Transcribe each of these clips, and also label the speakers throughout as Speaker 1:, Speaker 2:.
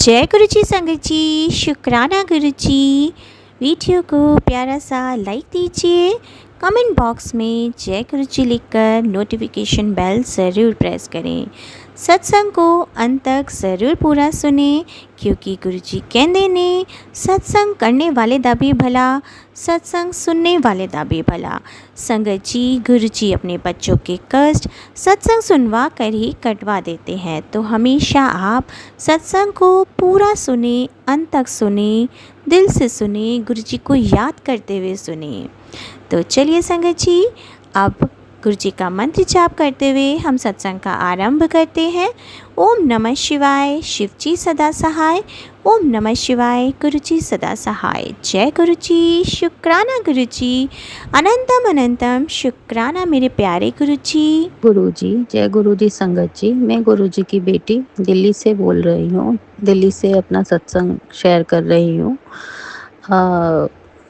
Speaker 1: जय गुरु जी संगत जी, शुक्राना गुरु जी। वीडियो को प्यारा सा लाइक दीजिए, कमेंट बॉक्स में जय गुरु जी लिखकर नोटिफिकेशन बेल ज़रूर प्रेस करें। सत्संग को अंत तक ज़रूर पूरा सुने, क्योंकि गुरु जी कहते ने सत्संग करने वाले दा भी भला, सत्संग सुनने वाले दा भी भला। संगत जी, गुरु जी अपने बच्चों के कष्ट सत्संग सुनवा कर ही कटवा देते हैं, तो हमेशा आप सत्संग को पूरा सुने, अंत तक सुने, दिल से सुने, गुरु जी को याद करते हुए सुने। तो चलिए संगत जी, अब गुरु जी का मंत्र जाप करते हुए हम सत्संग का आरंभ करते हैं। ओम नमः शिवाय, शिव जी सदा सहाय। ओम नमः शिवाय, गुरु जी सदा सहाय। जय गुरु जी, शुक्राना गुरु जी, अनंतम अनंतम शुक्राना मेरे प्यारे गुरु जी।
Speaker 2: गुरु जी, जय गुरु जी संगत जी। मैं गुरु जी की बेटी दिल्ली से बोल रही हूँ। दिल्ली से अपना सत्संग शेयर कर रही हूँ।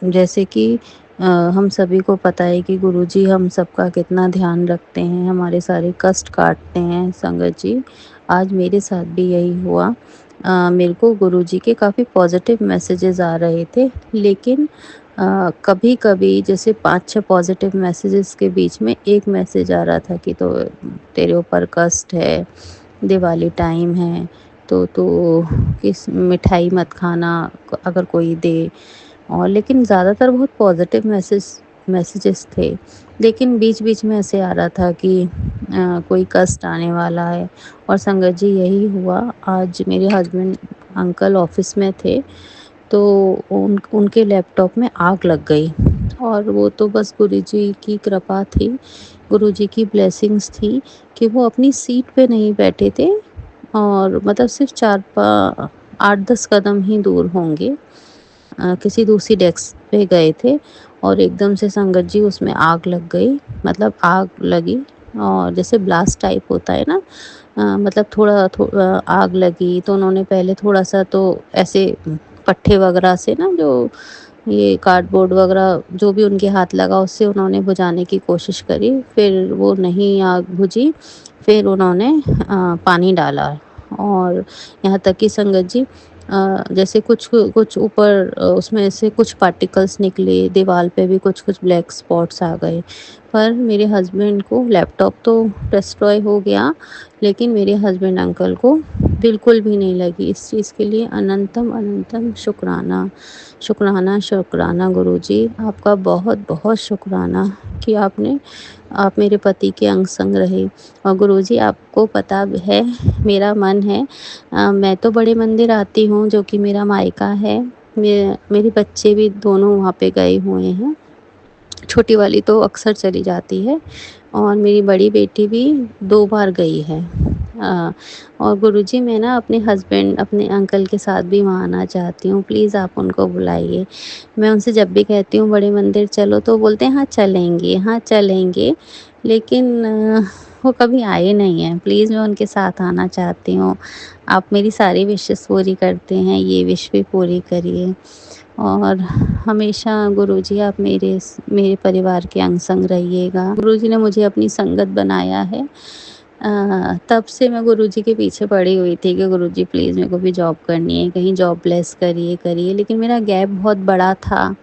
Speaker 2: जैसे कि हम सभी को पता है कि गुरु जी हम सबका कितना ध्यान रखते हैं, हमारे सारे कष्ट काटते हैं। संगत जी, आज मेरे साथ भी यही हुआ। मेरे को गुरु जी के काफ़ी पॉजिटिव मैसेजेस आ रहे थे, लेकिन कभी कभी जैसे 5-6 पॉजिटिव मैसेजेस के बीच में एक मैसेज आ रहा था कि तो तेरे ऊपर कष्ट है, दिवाली टाइम है, तो किस मिठाई मत खाना अगर कोई दे। और लेकिन ज़्यादातर बहुत पॉजिटिव मैसेजेस थे, लेकिन बीच बीच में ऐसे आ रहा था कि कोई कष्ट आने वाला है। और संगत जी यही हुआ। आज मेरे हस्बैंड अंकल ऑफिस में थे, तो उनके लैपटॉप में आग लग गई। और वो तो बस गुरु जी की कृपा थी, गुरु जी की ब्लेसिंग्स थी कि वो अपनी सीट पे नहीं बैठे थे, और मतलब सिर्फ 8-10 कदम ही दूर होंगे, किसी दूसरी डेस्क पे गए थे। और एकदम से संगत जी उसमें आग लग गई, मतलब आग लगी और जैसे ब्लास्ट टाइप होता है ना, मतलब थोड़ा आग लगी तो उन्होंने पहले थोड़ा सा तो ऐसे पट्टे वगैरह से ना, जो ये कार्डबोर्ड वगैरह जो भी उनके हाथ लगा उससे उन्होंने बुझाने की कोशिश करी, फिर वो नहीं आग बुझी। फिर उन्होंने पानी डाला, और यहाँ तक कि संगत जी जैसे कुछ कुछ ऊपर उसमें से कुछ पार्टिकल्स निकले, दीवार पे भी कुछ कुछ ब्लैक स्पॉट्स आ गए। पर मेरे हस्बैंड को लैपटॉप तो डिस्ट्रॉय हो गया, लेकिन मेरे हस्बैंड अंकल को बिल्कुल भी नहीं लगी। इस चीज़ के लिए अनंतम अनंतम शुक्राना, शुक्राना शुक्राना गुरु जी, आपका बहुत बहुत शुक्राना कि आप मेरे पति के अंग संग रहे। और गुरुजी, आपको पता है मेरा मन है, मैं तो बड़े मंदिर आती हूँ जो कि मेरा मायका है। मेरे बच्चे भी दोनों वहाँ पे गए हुए हैं। छोटी वाली तो अक्सर चली जाती है, और मेरी बड़ी बेटी भी 2 बार गई है। और गुरुजी, मैं ना अपने हस्बैंड, अपने अंकल के साथ भी वहाँ आना चाहती हूँ, प्लीज़ आप उनको बुलाइए। मैं उनसे जब भी कहती हूँ बड़े मंदिर चलो, तो बोलते हैं हाँ चलेंगे, हाँ चलेंगे, लेकिन वो कभी आए नहीं हैं। प्लीज़ मैं उनके साथ आना चाहती हूँ। आप मेरी सारी विशेस पूरी करते हैं, ये विश भी पूरी करिए। और हमेशा गुरुजी आप मेरे परिवार के अंग संग रहिएगा। गुरुजी ने मुझे अपनी संगत बनाया है। तब से मैं गुरुजी के पीछे पड़ी हुई थी कि गुरुजी प्लीज़ मेरे को भी जॉब करनी है, कहीं जॉब ब्लेस करिए करिए, लेकिन मेरा गैप बहुत बड़ा था।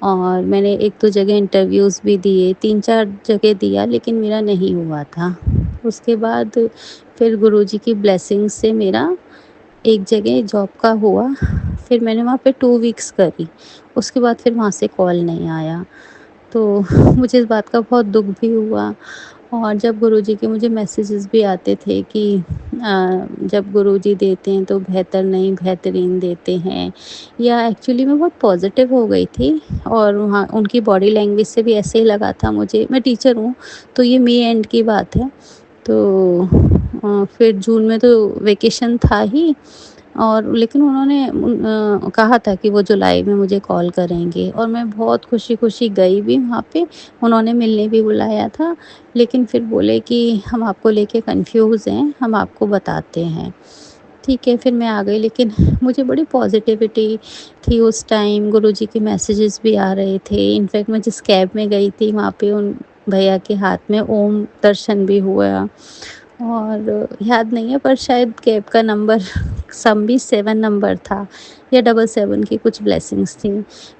Speaker 2: और मैंने 1-2 जगह इंटरव्यूज़ भी दिए, 3-4 जगह दिया, लेकिन मेरा नहीं हुआ था। उसके बाद फिर गुरुजी की ब्लेसिंग से मेरा एक जगह जॉब का हुआ। फिर मैंने वहाँ पे 2 वीक्स करी, उसके बाद फिर वहाँ से कॉल नहीं आया। तो मुझे इस बात का बहुत दुःख भी हुआ। और जब गुरुजी के मुझे मैसेजेस भी आते थे कि जब गुरुजी देते हैं तो बेहतर नहीं बेहतरीन देते हैं, या एक्चुअली मैं बहुत पॉजिटिव हो गई थी। और वहाँ उनकी बॉडी लैंग्वेज से भी ऐसे ही लगा था मुझे, मैं टीचर हूँ, तो ये मई एंड की बात है। तो फिर जून में तो वेकेशन था ही, और लेकिन उन्होंने कहा था कि वो जुलाई में मुझे कॉल करेंगे, और मैं बहुत खुशी खुशी गई भी वहाँ पे। उन्होंने मिलने भी बुलाया था, लेकिन फिर बोले कि हम आपको लेके कंफ्यूज हैं, हम आपको बताते हैं। ठीक है, फिर मैं आ गई, लेकिन मुझे बड़ी पॉजिटिविटी थी उस टाइम। गुरुजी के मैसेजेस भी आ रहे थे। इनफैक्ट मैं जिस कैब में गई थी वहाँ पे उन भैया के हाथ में ओम दर्शन भी हुआ। और याद नहीं है, पर शायद कैब का नंबर सम भी 7 नंबर था या 777 की कुछ ब्लेसिंग्स थी।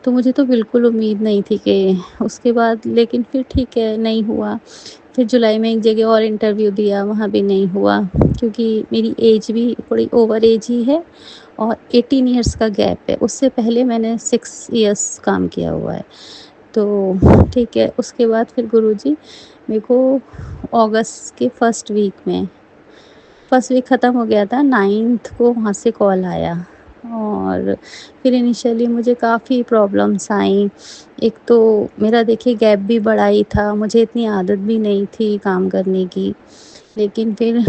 Speaker 2: तो मुझे तो बिल्कुल उम्मीद नहीं थी कि उसके बाद, लेकिन फिर ठीक है, नहीं हुआ। फिर जुलाई में एक जगह और इंटरव्यू दिया, वहाँ भी नहीं हुआ, क्योंकि मेरी एज भी थोड़ी ओवर एज ही है और 18 इयर्स का गैप है। उससे पहले मैंने 6 इयर्स काम किया हुआ है। तो ठीक है, उसके बाद फिर गुरुजी मेरे को अगस्त के फर्स्ट वीक ख़त्म हो गया था, 9th को वहाँ से कॉल आया। और फिर इनिशियली मुझे काफ़ी प्रॉब्लम्स आई। एक तो मेरा देखिए गैप भी बड़ा ही था, मुझे इतनी आदत भी नहीं थी काम करने की। लेकिन फिर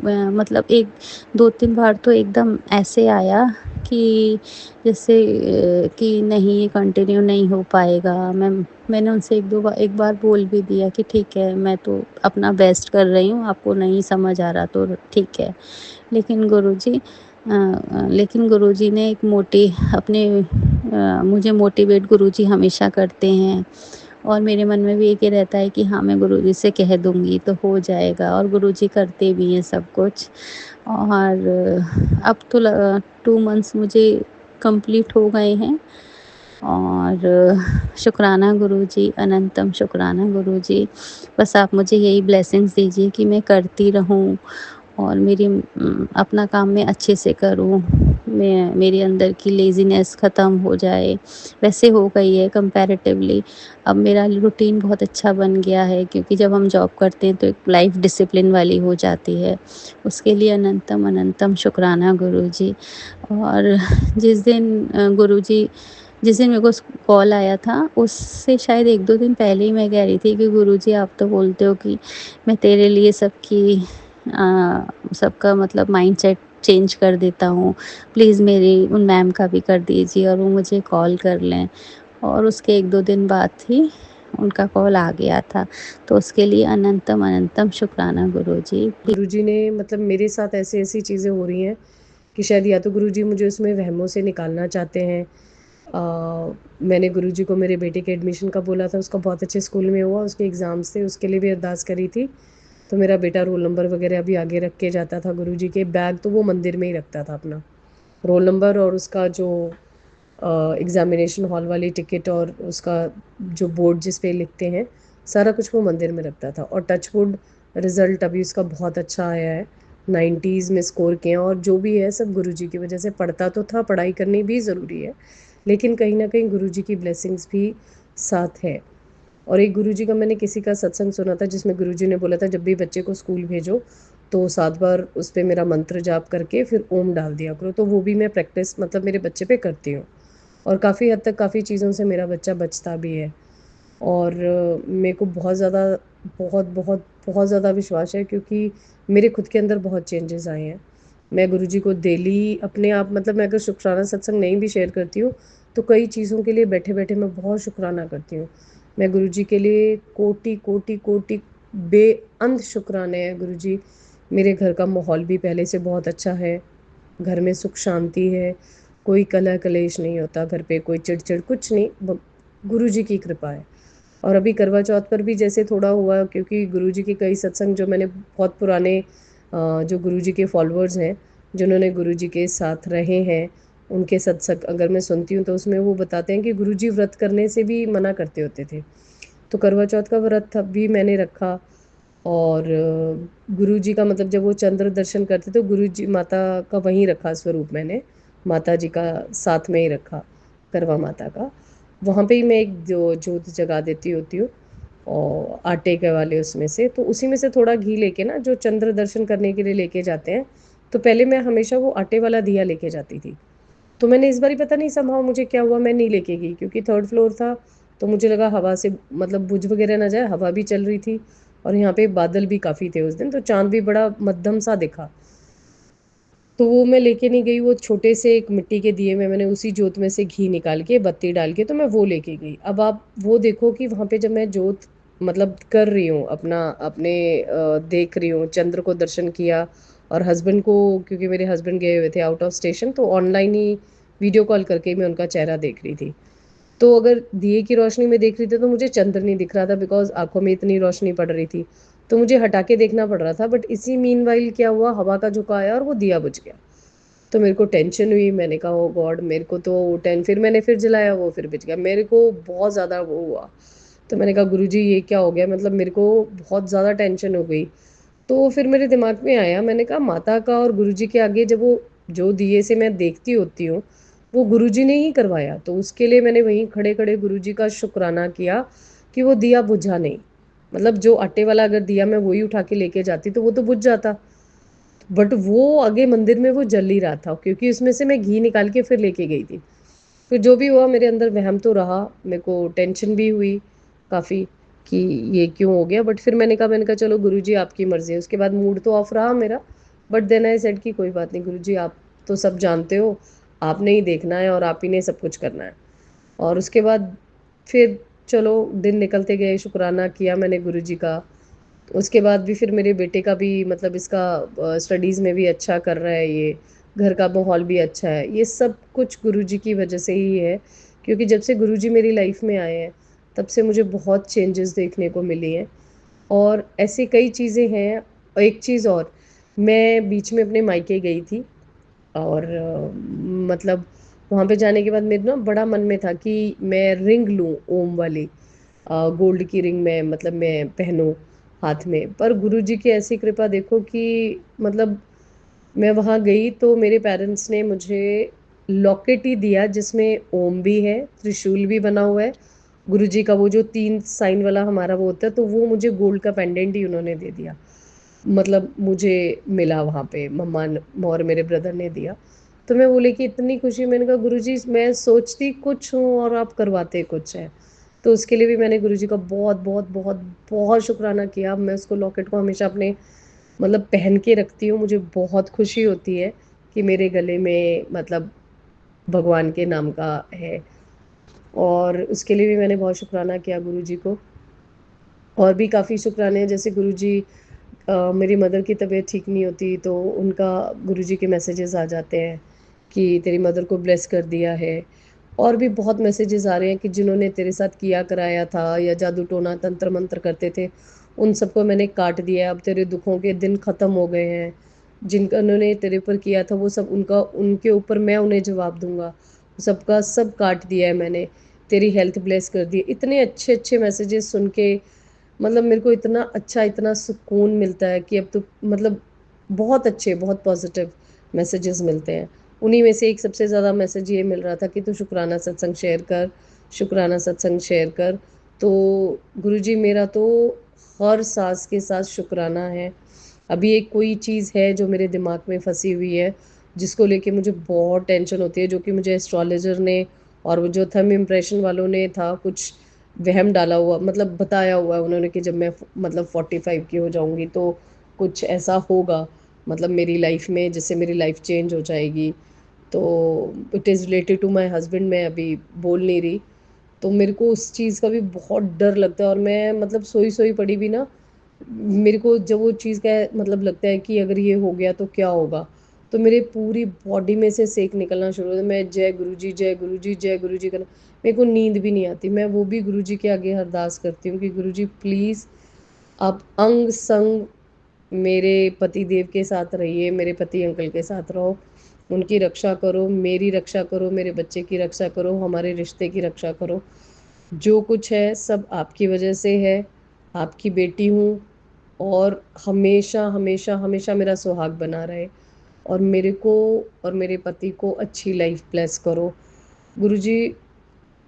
Speaker 2: मतलब एक 2-3 बार तो एकदम ऐसे आया कि जैसे कि नहीं, ये कंटिन्यू नहीं हो पाएगा। मैंने उनसे एक बार बोल भी दिया कि ठीक है, मैं तो अपना बेस्ट कर रही हूँ, आपको नहीं समझ आ रहा तो ठीक है। लेकिन गुरुजी ने एक मुझे मोटिवेट गुरुजी हमेशा करते हैं। और मेरे मन में भी एक ही रहता है कि हाँ, मैं गुरुजी से कह दूँगी तो हो जाएगा, और गुरुजी करते भी हैं सब कुछ। और अब तो 2 मंथ्स मुझे कंप्लीट हो गए हैं। और शुक्राना गुरुजी, अनंतम शुक्राना गुरुजी। बस आप मुझे यही ब्लेसिंग्स दीजिए कि मैं करती रहूँ और अपना काम मैं अच्छे से करूँ। मेरे अंदर की लेज़ीनेस ख़त्म हो जाए। वैसे हो गई है कंपैरेटिवली। अब मेरा रूटीन बहुत अच्छा बन गया है, क्योंकि जब हम जॉब करते हैं तो एक लाइफ़ डिसिप्लिन वाली हो जाती है। उसके लिए अनंतम अनंतम शुक्राना गुरुजी। और जिस दिन गुरुजी जिस दिन मेरे को कॉल आया था, उससे शायद 1-2 दिन पहले ही मैं कह रही थी कि गुरुजी, आप तो बोलते हो कि मैं तेरे लिए सबका मतलब माइंडसेट चेंज कर देता हूँ। प्लीज़ मेरी उन मैम का भी कर दीजिए और वो मुझे कॉल कर लें। और उसके 1-2 दिन बाद ही उनका कॉल आ गया था। तो उसके लिए अनंतम अनंतम शुक्राना गुरुजी।
Speaker 3: गुरुजी ने मतलब मेरे साथ ऐसी-ऐसी चीज़ें हो रही हैं कि शायद या तो गुरुजी मुझे उसमें वहमों से निकालना चाहते हैं। मैंने गुरुजी को मेरे बेटे के एडमिशन का बोला था, उसका बहुत अच्छे स्कूल में हुआ, उसके एग्ज़ाम्स थे, उसके लिए भी अरदास करी थी। तो मेरा बेटा रोल नंबर वगैरह भी आगे रख के जाता था गुरुजी के। बैग तो वो मंदिर में ही रखता था अपना। रोल नंबर और उसका जो एग्ज़ामिनेशन हॉल वाली टिकट और उसका जो बोर्ड जिस पे लिखते हैं, सारा कुछ वो मंदिर में रखता था। और टच वुड, रिज़ल्ट अभी उसका बहुत अच्छा आया है। 90s में स्कोर किए हैं, और जो भी है सब गुरुजी की वजह से। पढ़ता तो था, पढ़ाई करनी भी ज़रूरी है, लेकिन कहीं न कहीं गुरुजी की ब्लेसिंग्स भी साथ है। और एक गुरुजी का मैंने किसी का सत्संग सुना था, जिसमें गुरुजी ने बोला था जब भी बच्चे को स्कूल भेजो तो 7 बार उस पे मेरा मंत्र जाप करके फिर ओम डाल दिया करो। तो वो भी मैं प्रैक्टिस मतलब मेरे बच्चे पे करती हूँ, और काफ़ी हद तक काफ़ी चीज़ों से मेरा बच्चा बचता भी है। और मेरे को बहुत ज़्यादा बहुत बहुत बहुत ज़्यादा विश्वास है, क्योंकि मेरे खुद के अंदर बहुत चेंजेस आए हैं। मैं गुरुजी को डेली अपने आप मतलब मैं अगर शुक्राना सत्संग नहीं भी शेयर करती हूँ, तो कई चीज़ों के लिए बैठे-बैठे मैं बहुत शुक्राना करती हूँ। मैं गुरुजी के लिए कोटि कोटि कोटि बेअंत शुक्राने हैं। गुरुजी, मेरे घर का माहौल भी पहले से बहुत अच्छा है। घर में सुख शांति है, कोई कलह कलेश नहीं होता घर पे, कोई चिड़-चिड़ कुछ नहीं, गुरुजी की कृपा है। और अभी करवा चौथ पर भी जैसे थोड़ा हुआ, क्योंकि गुरुजी के कई सत्संग जो मैंने बहुत पुराने जो गुरुजी के फॉलोअर्स हैं, जिन्होंने गुरुजी के साथ रहे हैं, उनके सत्संग अगर मैं सुनती हूँ तो उसमें वो बताते हैं कि गुरुजी व्रत करने से भी मना करते होते थे। तो करवा चौथ का व्रत भी मैंने रखा। और गुरुजी का मतलब जब वो चंद्र दर्शन करते तो गुरुजी माता का वहीं रखा स्वरूप मैंने, माता जी का साथ में ही रखा, करवा माता का। वहाँ पे ही मैं एक जो जोत जगा देती होती हूँ, और आटे के वाले उसमें से, तो उसी में से थोड़ा घी लेके ना, जो चंद्र दर्शन करने के लिए लेके जाते हैं, तो पहले मैं हमेशा वो आटे वाला दिया लेके जाती थी। तो मैंने इस बारी पता नहीं समहाउ मुझे क्या हुआ, मैं नहीं लेके गई, क्योंकि 3rd फ्लोर था। तो मुझे लगा हवा से मतलब बुझ वगैरह ना जाए, हवा भी चल रही थी, और यहाँ पे बादल भी काफ़ी थे उस दिन, तो चाँद भी बड़ा मध्यम सा दिखा। तो वो मैं लेके नहीं गई, वो छोटे से एक मिट्टी के दिए में मैंने उसी जोत में से घी निकाल के बत्ती डाल के तो मैं वो लेके गई। अब आप वो देखो कि वहाँ पे जब मैं जोत मतलब कर रही हूँ अपना अपने देख रही हूँ, चंद्र को दर्शन किया, और हस्बैंड को, क्योंकि मेरे हस्बैंड गए हुए थे आउट ऑफ स्टेशन, तो ऑनलाइन ही वीडियो कॉल करके मैं उनका चेहरा देख रही थी। तो अगर दिए की रोशनी में देख रही थी तो मुझे चंद्र नहीं दिख रहा था, बिकॉज आंखों में इतनी रोशनी पड़ रही थी। तो मुझे हटा के देखना पड़ रहा था। बट इसी मीनवाइल क्या हुआ, हवा का झोंका आया और वो दिया बुझ गया। तो मेरे को टेंशन हुई, मैंने कहा ओ गॉड, मेरे को तो फिर मैंने फिर जलाया, वो फिर बुझ गया। मेरे को बहुत ज़्यादा वो हुआ। तो मैंने कहा गुरुजी ये क्या हो गया, मतलब मेरे को बहुत ज़्यादा टेंशन हो गई। तो फिर मेरे दिमाग में आया, मैंने कहा माता का और गुरुजी के आगे जब वो जो दिए से मैं देखती होती हूँ वो गुरुजी ने ही करवाया, तो उसके लिए मैंने वहीं खड़े खड़े गुरुजी का शुक्राना किया कि वो दिया बुझा नहीं। मतलब जो आटे वाला अगर दिया मैं वही उठा के लेके जाती तो वो तो बुझ जाता, बट वो आगे मंदिर में वो जल ही रहा था, क्योंकि उसमें से मैं घी निकाल के फिर लेके गई थी। फिर जो भी हुआ, मेरे अंदर वहम तो रहा, मेरे को टेंशन भी हुई काफ़ी कि ये क्यों हो गया। बट फिर मैंने कहा चलो गुरुजी आपकी मर्ज़ी है। उसके बाद मूड तो ऑफ रहा मेरा, बट देन आई सेड कि कोई बात नहीं गुरुजी, आप तो सब जानते हो, आपने ही देखना है और आप ही ने सब कुछ करना है। और उसके बाद फिर चलो दिन निकलते गए, शुक्राना किया मैंने गुरुजी का। उसके बाद भी फिर मेरे बेटे का भी मतलब इसका स्टडीज़ में भी अच्छा कर रहा है, ये घर का माहौल भी अच्छा है। ये सब कुछ गुरुजी की वजह से ही है, क्योंकि जब से गुरुजी मेरी लाइफ में आए हैं तब से मुझे बहुत चेंजेस देखने को मिली हैं। और ऐसी कई चीज़ें हैं। और एक चीज़ और, मैं बीच में अपने मायके गई थी और मतलब वहाँ पे जाने के बाद मेरे ना बड़ा मन में था कि मैं रिंग लूँ ओम वाली, गोल्ड की रिंग में, मतलब मैं पहनूं हाथ में। पर गुरुजी की ऐसी कृपा देखो कि मतलब मैं वहाँ गई तो मेरे पेरेंट्स ने मुझे लॉकेट ही दिया जिसमें ओम भी है, त्रिशूल भी बना हुआ है, गुरुजी का वो जो 3 साइन वाला हमारा वो होता है, तो वो मुझे गोल्ड का पेंडेंट ही उन्होंने दे दिया। मतलब मुझे मिला वहाँ पे, मम्मा और मेरे ब्रदर ने दिया। तो मैं बोले कि इतनी खुशी, मैंने कहा गुरुजी मैं सोचती कुछ हूँ और आप करवाते कुछ हैं। तो उसके लिए भी मैंने गुरुजी का बहुत बहुत बहुत बहुत शुक्राना किया। अब मैं उसको लॉकेट को हमेशा अपने मतलब पहन के रखती हूँ। मुझे बहुत खुशी होती है कि मेरे गले में मतलब भगवान के नाम का है। और उसके लिए भी मैंने बहुत शुक्राना किया गुरुजी को। और भी काफ़ी शुक्राने हैं, जैसे गुरुजी मेरी मदर की तबीयत ठीक नहीं होती तो उनका गुरुजी के मैसेजेस आ जाते हैं कि तेरी मदर को ब्लेस कर दिया है। और भी बहुत मैसेजेस आ रहे हैं कि जिन्होंने तेरे साथ किया कराया था या जादू टोना तंत्र मंत्र करते थे, उन सबको मैंने काट दिया है। अब तेरे दुखों के दिन ख़त्म हो गए हैं। जिनका उन्होंने तेरे ऊपर किया था वो सब उनका उनके ऊपर मैं उन्हें जवाब दूंगा। सबका सब काट दिया है मैंने। तेरी हेल्थ ब्लेस कर दी। इतने अच्छे अच्छे मैसेजेस सुन के मतलब मेरे को इतना अच्छा, इतना सुकून मिलता है कि अब तो मतलब बहुत अच्छे, बहुत पॉजिटिव मैसेजेस मिलते हैं। उन्हीं में से एक सबसे ज़्यादा मैसेज ये मिल रहा था कि तू शुक्राना सत्संग शेयर कर, शुक्राना सत्संग शेयर कर। तो गुरुजी मेरा तो हर सांस के साथ शुक्राना है। अभी एक कोई चीज़ है जो मेरे दिमाग में फंसी हुई है, जिसको लेके मुझे बहुत टेंशन होती है, जो कि मुझे एस्ट्रोलॉजर ने और वो जो थंब इम्प्रेशन वालों ने था कुछ वहम डाला हुआ, मतलब बताया हुआ है उन्होंने कि जब मैं मतलब 45 की हो जाऊंगी तो कुछ ऐसा होगा, मतलब मेरी लाइफ में, जिससे मेरी लाइफ चेंज हो जाएगी। तो it is related to my husband, मैं अभी बोल नहीं रही। तो मेरे को उस चीज़ का भी बहुत डर लगता है। और मैं मतलब सोई सोई पड़ी भी ना, मेरे को जब वो चीज़ का मतलब लगता है कि अगर ये हो गया तो क्या होगा, तो मेरे पूरी बॉडी में से सेक निकलना शुरू होता है। मैं जय गुरु जी, जय गुरु जी, जय गुरु जी करना, मेरे को नींद भी नहीं आती। मैं वो भी गुरु जी के आगे अरदास करती हूँ कि गुरु जी प्लीज़ आप अंग संग मेरे पति देव के साथ रहिए, मेरे पति अंकल के साथ रहो, उनकी रक्षा करो, मेरी रक्षा करो, मेरे बच्चे की रक्षा करो, हमारे रिश्ते की रक्षा करो। जो कुछ है सब आपकी वजह से है, आपकी बेटी हूँ। और हमेशा हमेशा हमेशा मेरा सुहाग बना रहे और मेरे को और मेरे पति को अच्छी लाइफ ब्लेस करो गुरुजी।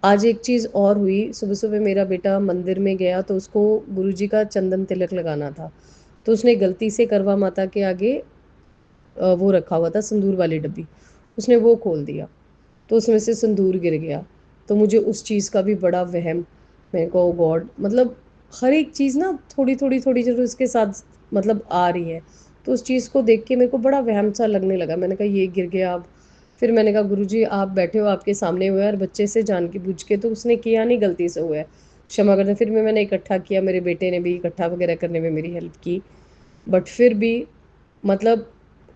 Speaker 3: आज एक चीज़ और हुई, सुबह सुबह मेरा बेटा मंदिर में गया तो उसको गुरुजी का चंदन तिलक लगाना था, तो उसने गलती से करवा माता के आगे वो रखा हुआ था संदूर वाली डब्बी, उसने वो खोल दिया तो उसमें से संदूर गिर गया। तो मुझे उस चीज़ का भी बड़ा वहम, मैं को गॉड, मतलब हर एक चीज़ ना थोड़ी थोड़ी थोड़ी जो उसके साथ मतलब आ रही है। तो उस चीज़ को देख के मेरे को बड़ा वहम सा लगने लगा। मैंने कहा ये गिर गया अब। फिर मैंने कहा गुरुजी आप बैठे हो, आपके सामने हुआ है, और बच्चे से जान के बूझ के तो उसने किया नहीं, गलती से हुआ है, क्षमा करना। फिर मैंने इकट्ठा किया, मेरे बेटे ने भी इकट्ठा वगैरह करने में मेरी हेल्प की। बट फिर भी मतलब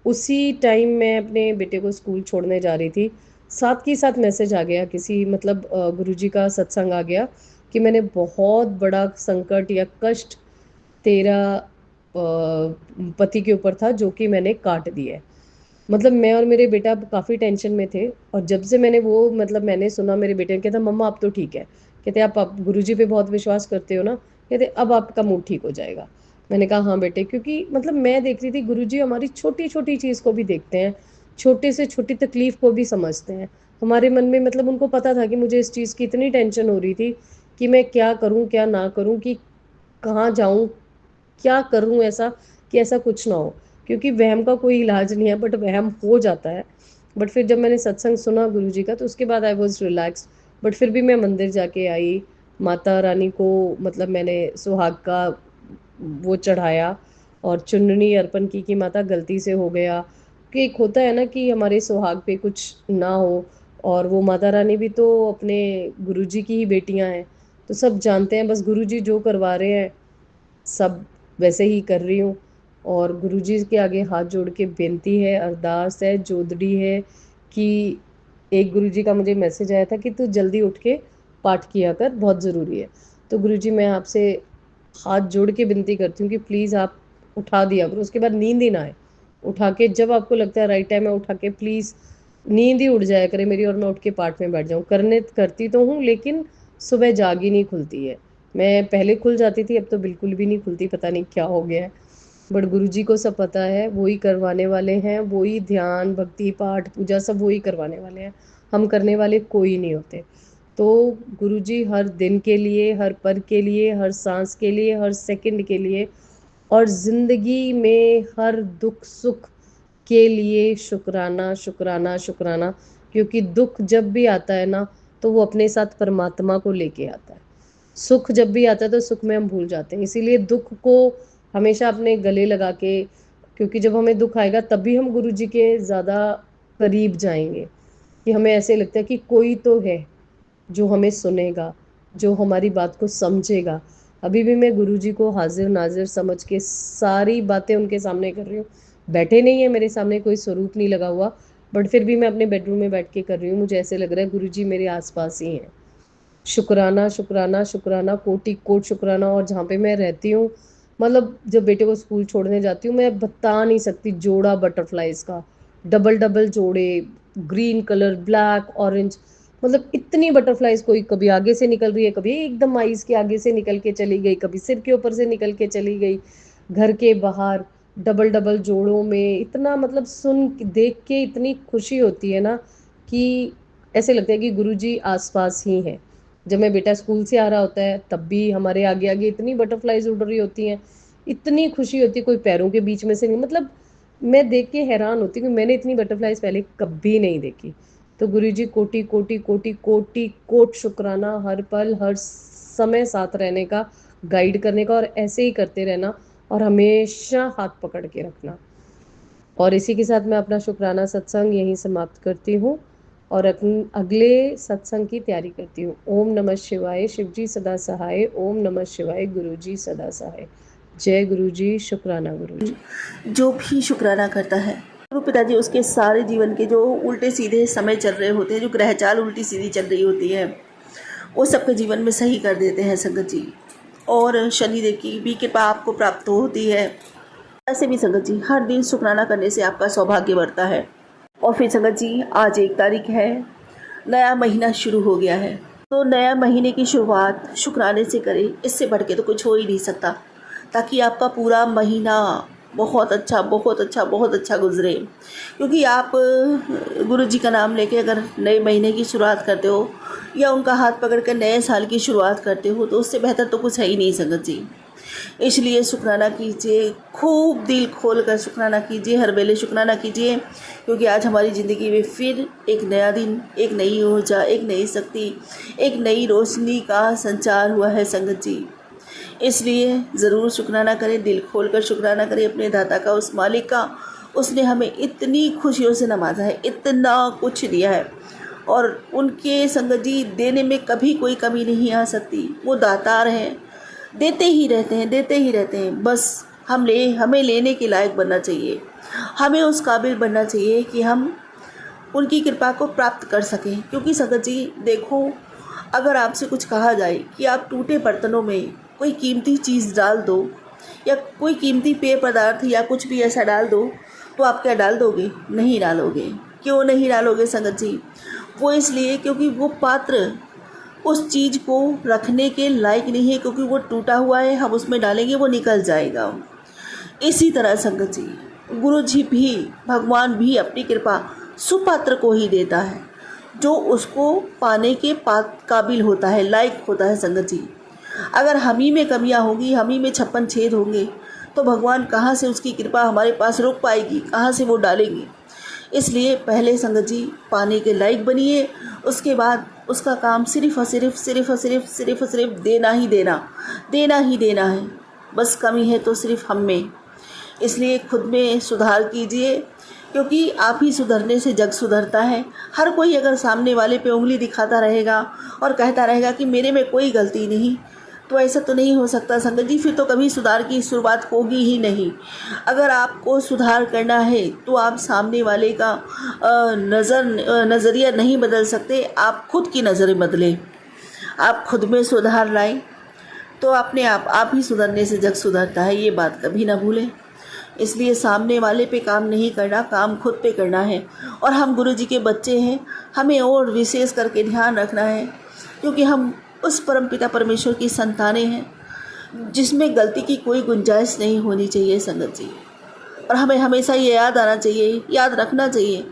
Speaker 3: उसी टाइम मैं अपने बेटे को स्कूल छोड़ने जा रही थी, साथ के साथ मैसेज आ गया किसी मतलब गुरुजी का सत्संग आ गया कि मैंने बहुत बड़ा संकट या कष्ट तेरा पति के ऊपर था जो कि मैंने काट दिया है। मतलब मैं और मेरे बेटा काफ़ी टेंशन में थे, और जब से मैंने वो मतलब मैंने सुना, मेरे बेटे ने कहता मम्मा अब तो ठीक है, कहते आप गुरुजी पे बहुत विश्वास करते हो ना, कहते अब आपका मूड ठीक हो जाएगा। मैंने कहा हाँ बेटे, क्योंकि मतलब मैं देख रही थी गुरुजी हमारी छोटी छोटी चीज़ को भी देखते हैं, छोटे से छोटी तकलीफ को भी समझते हैं। हमारे मन में मतलब उनको पता था कि मुझे इस चीज़ की इतनी टेंशन हो रही थी कि मैं क्या करूँ क्या ना करूँ, कि कहाँ जाऊँ, क्या करूँ ऐसा कि ऐसा कुछ ना हो। क्योंकि वहम का कोई इलाज नहीं है, बट वहम हो जाता है। बट फिर जब मैंने सत्संग सुना गुरुजी का, तो उसके बाद आई वॉज रिलैक्स। बट फिर भी मैं मंदिर जाके आई, माता रानी को मतलब मैंने सुहाग का वो चढ़ाया और चुन्नी अर्पण की कि माता गलती से हो गया, कि एक होता है ना कि हमारे सुहाग पे कुछ ना हो। और वो माता रानी भी तो अपने गुरुजी की ही बेटियां हैं, तो सब जानते हैं, बस गुरुजी जो करवा रहे हैं सब वैसे ही कर रही हूँ। और गुरुजी के आगे हाथ जोड़ के बेनती है, अरदास है, जोदड़ी है कि एक गुरुजी का मुझे मैसेज आया था कि तू जल्दी उठ के पाठ किया कर, बहुत ज़रूरी है। तो गुरुजी मैं आपसे हाथ जोड़ के विनती करती हूँ कि प्लीज़ आप उठा दिया करो, उसके बाद नींद ही ना आए। उठा के जब आपको लगता है राइट टाइम है, उठा के प्लीज़ नींद ही उड़ जाया करे मेरी, और मैं उठ के पाठ में बैठ जाऊँ। करती तो हूँ, लेकिन सुबह जाग ही नहीं खुलती है। मैं पहले खुल जाती थी, अब तो बिल्कुल भी नहीं खुलती, पता नहीं क्या हो गया है। बट गुरुजी को सब पता है, वो ही करवाने वाले हैं, वो ही ध्यान भक्ति पाठ पूजा सब वो ही करवाने वाले हैं, हम करने वाले कोई नहीं होते। तो गुरुजी हर दिन के लिए, हर पल के लिए, हर सांस के लिए, हर सेकंड के लिए, और जिंदगी में हर दुख सुख के लिए शुक्राना शुक्राना शुक्राना। क्योंकि दुख जब भी आता है ना, तो वो अपने साथ परमात्मा को लेके आता है। सुख जब भी आता है तो सुख में हम भूल जाते हैं, इसीलिए दुख को हमेशा अपने गले लगा के, क्योंकि जब हमें दुख आएगा तभी हम गुरु जी के ज़्यादा करीब जाएंगे, कि हमें ऐसे लगता है कि कोई तो है जो हमें सुनेगा, जो हमारी बात को समझेगा। अभी भी मैं गुरुजी को हाजिर नाजिर समझ के सारी बातें उनके सामने कर रही हूँ। बैठे नहीं है मेरे सामने, कोई स्वरूप नहीं लगा हुआ, बट फिर भी मैं अपने बेडरूम में बैठ के कर रही हूँ। मुझे ऐसे लग रहा है गुरुजी मेरे आसपास ही हैं। शुक्राना शुक्राना शुक्राना, कोटि कोट शुक्राना। और जहाँ पे मैं रहती हूँ, मतलब जब बेटे को स्कूल छोड़ने जाती हूँ, मैं बता नहीं सकती, जोड़ा बटरफ्लाइज का, डबल डबल जोड़े, ग्रीन कलर, ब्लैक, ऑरेंज, मतलब इतनी बटरफ्लाइज, कोई कभी आगे से निकल रही है, कभी एकदम आईज के आगे से निकल के चली गई, कभी सिर के ऊपर से निकल के चली गई, घर के बाहर डबल डबल जोड़ों में। इतना मतलब सुन देख के इतनी खुशी होती है ना, कि ऐसे लगता है कि गुरुजी आसपास ही हैं। जब मैं बेटा स्कूल से आ रहा होता है, तब भी हमारे आगे आगे इतनी बटरफ्लाइज उड़ रही होती हैं, इतनी खुशी होती है, कोई पैरों के बीच में से नहीं, मतलब मैं देख के हैरान होती हूँ कि मैंने इतनी बटरफ्लाइज पहले कभी नहीं देखी। तो गुरुजी कोटि कोटि कोटि कोटि कोट शुक्राना, हर पल हर समय साथ रहने का, गाइड करने का, और ऐसे ही करते रहना, और हमेशा हाथ पकड़ के रखना। और इसी के साथ मैं अपना शुक्राना सत्संग यहीं समाप्त करती हूँ, और अगले सत्संग की तैयारी करती हूँ। ओम नमः शिवाय, शिवजी सदा सहाय। ओम नमः शिवाय, गुरुजी सदा सहाय। जय गुरुजी, शुक्राना गुरुजी।
Speaker 4: जो भी शुक्राना करता है, गुरु पिताजी उसके सारे जीवन के जो उल्टे सीधे समय चल रहे होते हैं, जो ग्रह चाल उल्टी सीधी चल रही होती है, वो सबके जीवन में सही कर देते हैं संगत जी। और शनिदेव की भी कृपा आपको प्राप्त होती है। ऐसे भी संगत जी, हर दिन शुक्राना करने से आपका सौभाग्य बढ़ता है। और फिर संगत जी, आज 1 तारीख है, नया महीना शुरू हो गया है, तो नया महीने की शुरुआत शुक्राने से करें, इससे बढ़ के तो कुछ हो ही नहीं सकता, ताकि आपका पूरा महीना बहुत अच्छा बहुत अच्छा बहुत अच्छा गुजरे। क्योंकि आप गुरु जी का नाम लेके अगर नए महीने की शुरुआत करते हो, या उनका हाथ पकड़ कर नए साल की शुरुआत करते हो, तो उससे बेहतर तो कुछ है ही नहीं संगत जी। इसलिए शुक्राना कीजिए, खूब दिल खोल कर शुक्राना कीजिए, हर वेले शुक्राना कीजिए, क्योंकि आज हमारी ज़िंदगी में फिर एक नया दिन, एक नई ऊर्जा, एक नई शक्ति, एक नई रोशनी का संचार हुआ है संगत जी। इसलिए ज़रूर शुक्राना करें, दिल खोल कर शुक्राना करें अपने दाता का, उस मालिक का। उसने हमें इतनी खुशियों से नवाजा है, इतना कुछ दिया है, और उनके संगत जी देने में कभी कोई कमी नहीं आ सकती। वो दातार हैं, देते ही रहते हैं, देते ही रहते हैं। बस हमें लेने के लायक बनना चाहिए, हमें उस काबिल बनना चाहिए कि हम उनकी कृपा को प्राप्त कर सकें। क्योंकि संगत जी देखो, अगर आपसे कुछ कहा जाए कि आप टूटे बर्तनों में कोई कीमती चीज़ डाल दो, या कोई कीमती पेय पदार्थ या कुछ भी ऐसा डाल दो, तो आप क्या डाल दोगे? नहीं डालोगे। क्यों नहीं डालोगे संगत जी? वो इसलिए क्योंकि वो पात्र उस चीज़ को रखने के लायक नहीं है, क्योंकि वो टूटा हुआ है, हम उसमें डालेंगे वो निकल जाएगा। इसी तरह संगत जी, गुरु जी भी, भगवान भी अपनी कृपा सुपात्र को ही देता है, जो उसको पाने के काबिल होता है, लायक होता है संगत जी। अगर हम ही में कमियां होंगी, हम ही में 56 छेद होंगे, तो भगवान कहाँ से उसकी कृपा हमारे पास रुक पाएगी, कहाँ से वो डालेंगे। इसलिए पहले संगत जी पाने के लायक बनिए, उसके बाद उसका काम सिर्फ़ और सिर्फ देना ही देना है। बस कमी है तो सिर्फ हम में। इसलिए खुद में सुधार कीजिए, क्योंकि आप ही सुधरने से जग सुधरता है। हर कोई अगर सामने वाले पे उंगली दिखाता रहेगा और कहता रहेगा कि मेरे में कोई गलती नहीं, तो ऐसा तो नहीं हो सकता संगत जी, फिर तो कभी सुधार की शुरुआत होगी ही नहीं। अगर आपको सुधार करना है तो आप सामने वाले का नज़रिया नहीं बदल सकते, आप खुद की नज़रें बदलें, आप खुद में सुधार लाएं, तो अपने आप ही सुधरने से जग सुधरता है। ये बात कभी ना भूलें। इसलिए सामने वाले पे काम नहीं करना, काम खुद पे करना है। और हम गुरु जी के बच्चे हैं, हमें और विशेष करके ध्यान रखना है, क्योंकि हम उस परमपिता परमेश्वर की संतानें हैं जिसमें गलती की कोई गुंजाइश नहीं होनी चाहिए संगत जी। और हमें हमेशा ये याद आना चाहिए, याद रखना चाहिए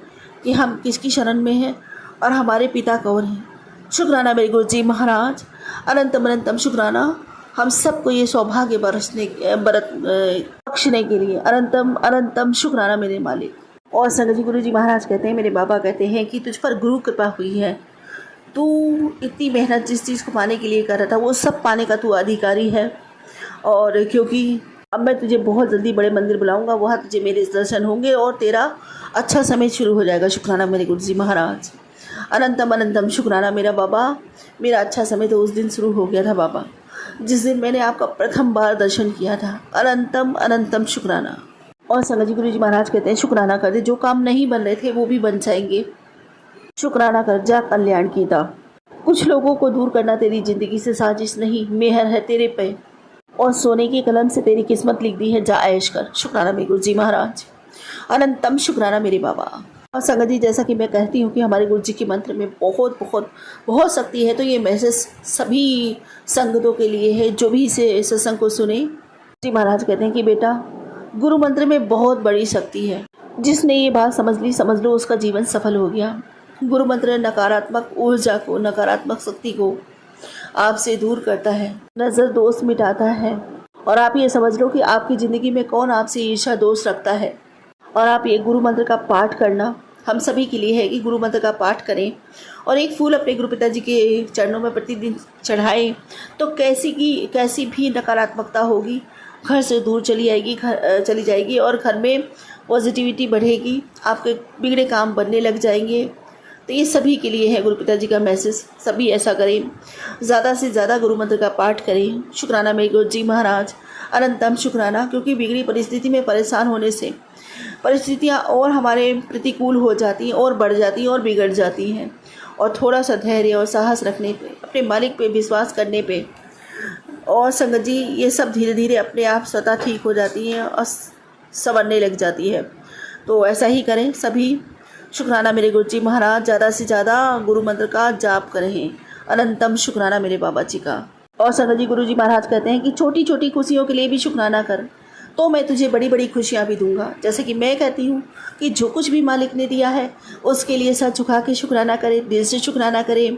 Speaker 4: कि हम किसकी शरण में हैं और हमारे पिता कौन हैं। शुक्राना मेरे गुरु जी महाराज, अनंतम अनंतम शुक्राना हम सबको ये सौभाग्य बख्शने के लिए। अनंतम अनंतम शुक्राना मेरे मालिक। और संगत जी गुरु जी महाराज कहते हैं, मेरे बाबा कहते हैं कि तुझ पर गुरु कृपा हुई है, तू इतनी मेहनत जिस चीज़ को पाने के लिए कर रहा था वो सब पाने का तू अधिकारी है। और क्योंकि अब मैं तुझे बहुत जल्दी बड़े मंदिर बुलाऊंगा, वहाँ तुझे मेरे दर्शन होंगे और तेरा अच्छा समय शुरू हो जाएगा। शुक्राना मेरे गुरु जी महाराज, अनंतम अनंतम शुक्राना मेरा बाबा। मेरा अच्छा समय तो उस दिन शुरू हो गया था बाबा, जिस दिन मैंने आपका प्रथम बार दर्शन किया था। अनंतम अनंतम शुक्राना। और संगत जी गुरु जी महाराज कहते हैं, शुक्राना कर दे, जो काम नहीं बन रहे थे वो भी बन जाएंगे। शुक्राना कर जा कल्याण की दा। कुछ लोगों को दूर करना तेरी ज़िंदगी से साजिश नहीं, मेहर है तेरे पे, और सोने की कलम से तेरी किस्मत लिख दी है, जा ऐश कर। शुक्राना मेरे गुरु जी महाराज, अनंतम शुक्राना मेरे बाबा। और संगत जी जैसा कि मैं कहती हूँ कि हमारे गुरु जी के मंत्र में बहुत बहुत बहुत शक्ति है, तो ये मैसेज सभी संगतों के लिए है जो भी इसे सत्संग को सुने। जी महाराज कहते हैं कि बेटा, गुरु मंत्र में बहुत बड़ी शक्ति है। जिसने ये बात समझ ली, समझ लो उसका जीवन सफल हो गया। गुरु मंत्र नकारात्मक ऊर्जा को, नकारात्मक शक्ति को आपसे दूर करता है, नज़र दोष मिटाता है। और आप ये समझ लो कि आपकी ज़िंदगी में कौन आपसे ईर्ष्या दोष रखता है। और आप ये गुरु मंत्र का पाठ करना हम सभी के लिए है कि गुरु मंत्र का पाठ करें और एक फूल अपने गुरु पिताजी के चरणों में प्रतिदिन चढ़ाएं, तो कैसी भी नकारात्मकता होगी घर से दूर चली जाएगी और घर में पॉजिटिविटी बढ़ेगी, आपके बिगड़े काम बनने लग जाएंगे। तो ये सभी के लिए है गुरु पिताजी का मैसेज, सभी ऐसा करें, ज़्यादा से ज़्यादा गुरु मंत्र का पाठ करें। शुक्राना मेरे गुरु जी महाराज, अनंतम शुक्राना। क्योंकि बिगड़ी परिस्थिति में परेशान होने से परिस्थितियाँ और हमारे प्रतिकूल हो जाती हैं और बढ़ जाती हैं और बिगड़ जाती हैं। और थोड़ा सा धैर्य और साहस रखने पे, अपने मालिक पे विश्वास करने पे, और संगत जी ये सब धीरे धीरे अपने आप स्वतः ठीक हो जाती हैं और संवरने लग जाती है। तो ऐसा ही करें सभी। शुक्राना मेरे गुरु जी महाराज, ज़्यादा से ज़्यादा गुरु मंत्र का जाप करें। अनंतम शुक्राना मेरे बाबा जी का। और संगत जी गुरु जी महाराज कहते हैं कि छोटी छोटी खुशियों के लिए भी शुक्राना कर, तो मैं तुझे बड़ी बड़ी खुशियाँ भी दूंगा। जैसे कि मैं कहती हूँ कि जो कुछ भी मालिक ने दिया है उसके लिए सर झुका के शुक्राना करें, दिल से शुक्राना करें,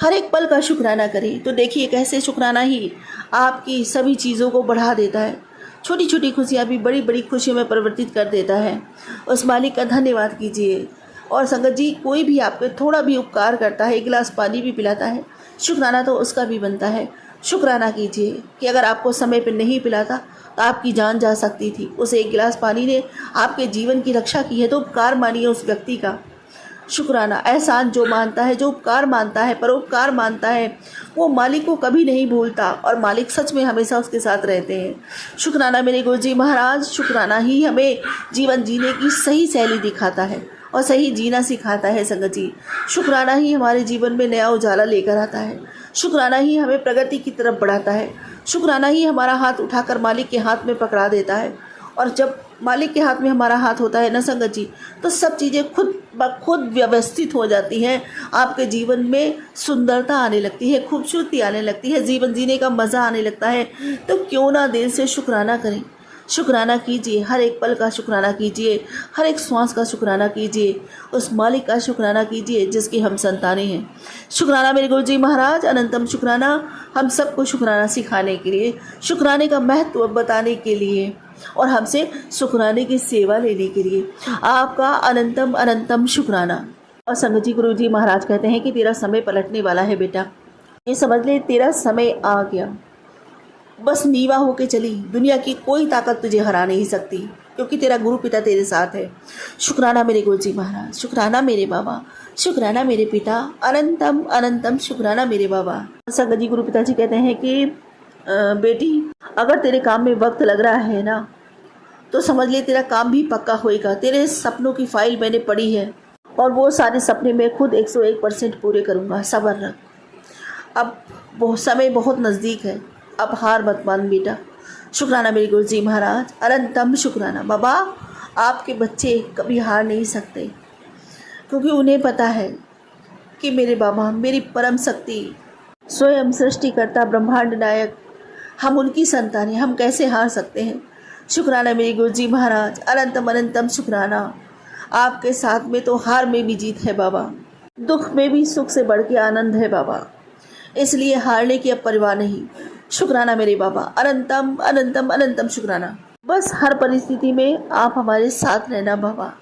Speaker 4: हर एक पल का शुक्राना करें। तो देखिए कैसे शुक्राना ही आपकी सभी चीज़ों को बढ़ा देता है। छोटी छोटी खुशियाँ भी बड़ी बड़ी खुशियों में परिवर्तित कर देता है। उस मालिक का धन्यवाद कीजिए। और संगत जी कोई भी आपके थोड़ा भी उपकार करता है, एक गिलास पानी भी पिलाता है, शुक्राना तो उसका भी बनता है। शुक्राना कीजिए कि अगर आपको समय पर नहीं पिलाता तो आपकी जान जा सकती थी। उस एक गिलास पानी ने आपके जीवन की रक्षा की है, तो उपकार मानिए उस व्यक्ति का। शुक्राना, एहसान जो मानता है, जो उपकार मानता है, परोपकार मानता है, वो मालिक को कभी नहीं भूलता और मालिक सच में हमेशा उसके साथ रहते हैं। शुक्राना मेरे गुरु जी महाराज, शुक्राना ही हमें जीवन जीने की सही शैली दिखाता है और सही जीना सिखाता है। संगत जी शुक्राना ही हमारे जीवन में नया उजाला लेकर आता है। शुक्राना ही हमें प्रगति की तरफ बढ़ाता है। शुक्राना ही हमारा हाथ उठाकर मालिक के हाथ में पकड़ा देता है। और जब मालिक के हाथ में हमारा हाथ होता है ना संगत जी, तो सब चीज़ें खुद ब खुद व्यवस्थित हो जाती हैं। आपके जीवन में सुंदरता आने लगती है, खूबसूरती आने लगती है, जीवन जीने का मज़ा आने लगता है। तो क्यों ना दिल से शुक्राना करें, शुक्राना कीजिए, हर एक पल का शुक्राना कीजिए, हर एक श्वास का शुक्राना कीजिए, उस मालिक का शुक्राना कीजिए जिसकी हम संतानें हैं। शुक्राना मेरे गुरु जी महाराज, अनंतम शुक्राना हम सबको शुक्राना सिखाने के लिए, शुक्राने का महत्व बताने के लिए और हमसे शुक्राने की सेवा लेने के लिए आपका अनंतम अनंतम शुक्राना। और संगत जी गुरु जी महाराज कहते हैं कि तेरा समय पलटने वाला है बेटा, ये समझ ले तेरा समय आ गया। बस नीवा होके चली, दुनिया की कोई ताकत तुझे हरा नहीं सकती, क्योंकि तेरा गुरु पिता तेरे साथ है। शुक्राना मेरे गुरु जी महाराज, शुक्राना मेरे बाबा, शुक्राना मेरे पिता, अनंतम अनंतम शुक्राना मेरे बाबा। संगत जी गुरु पिता जी कहते हैं कि बेटी अगर तेरे काम में वक्त लग रहा है ना, तो समझ ले तेरा काम भी पक्का होएगा। तेरे सपनों की फाइल मैंने पढ़ी है और वो सारे सपने मैं खुद 101% पूरे करूँगा। सब्र रख, अब समय बहुत नज़दीक है, अब हार मत मान बेटा। शुक्राना मेरे गुरु जी महाराज, अनंतम शुक्राना। बाबा आपके बच्चे कभी हार नहीं सकते, क्योंकि उन्हें पता है कि मेरे बाबा मेरी परम शक्ति, स्वयं सृष्टिकर्ता, ब्रह्मांड नायक, हम उनकी संतान हैं, हम कैसे हार सकते हैं। शुक्राना मेरे गुरु जी महाराज, अनंतम अनंतम शुक्राना। आपके साथ में तो हार में भी जीत है बाबा, दुख में भी सुख से बढ़ के आनंद है बाबा, इसलिए हारने की अब परवाह नहीं। शुक्राना मेरे बाबा, अनंतम अनंतम अनंतम शुक्राना। बस हर परिस्थिति में आप हमारे साथ रहना बाबा।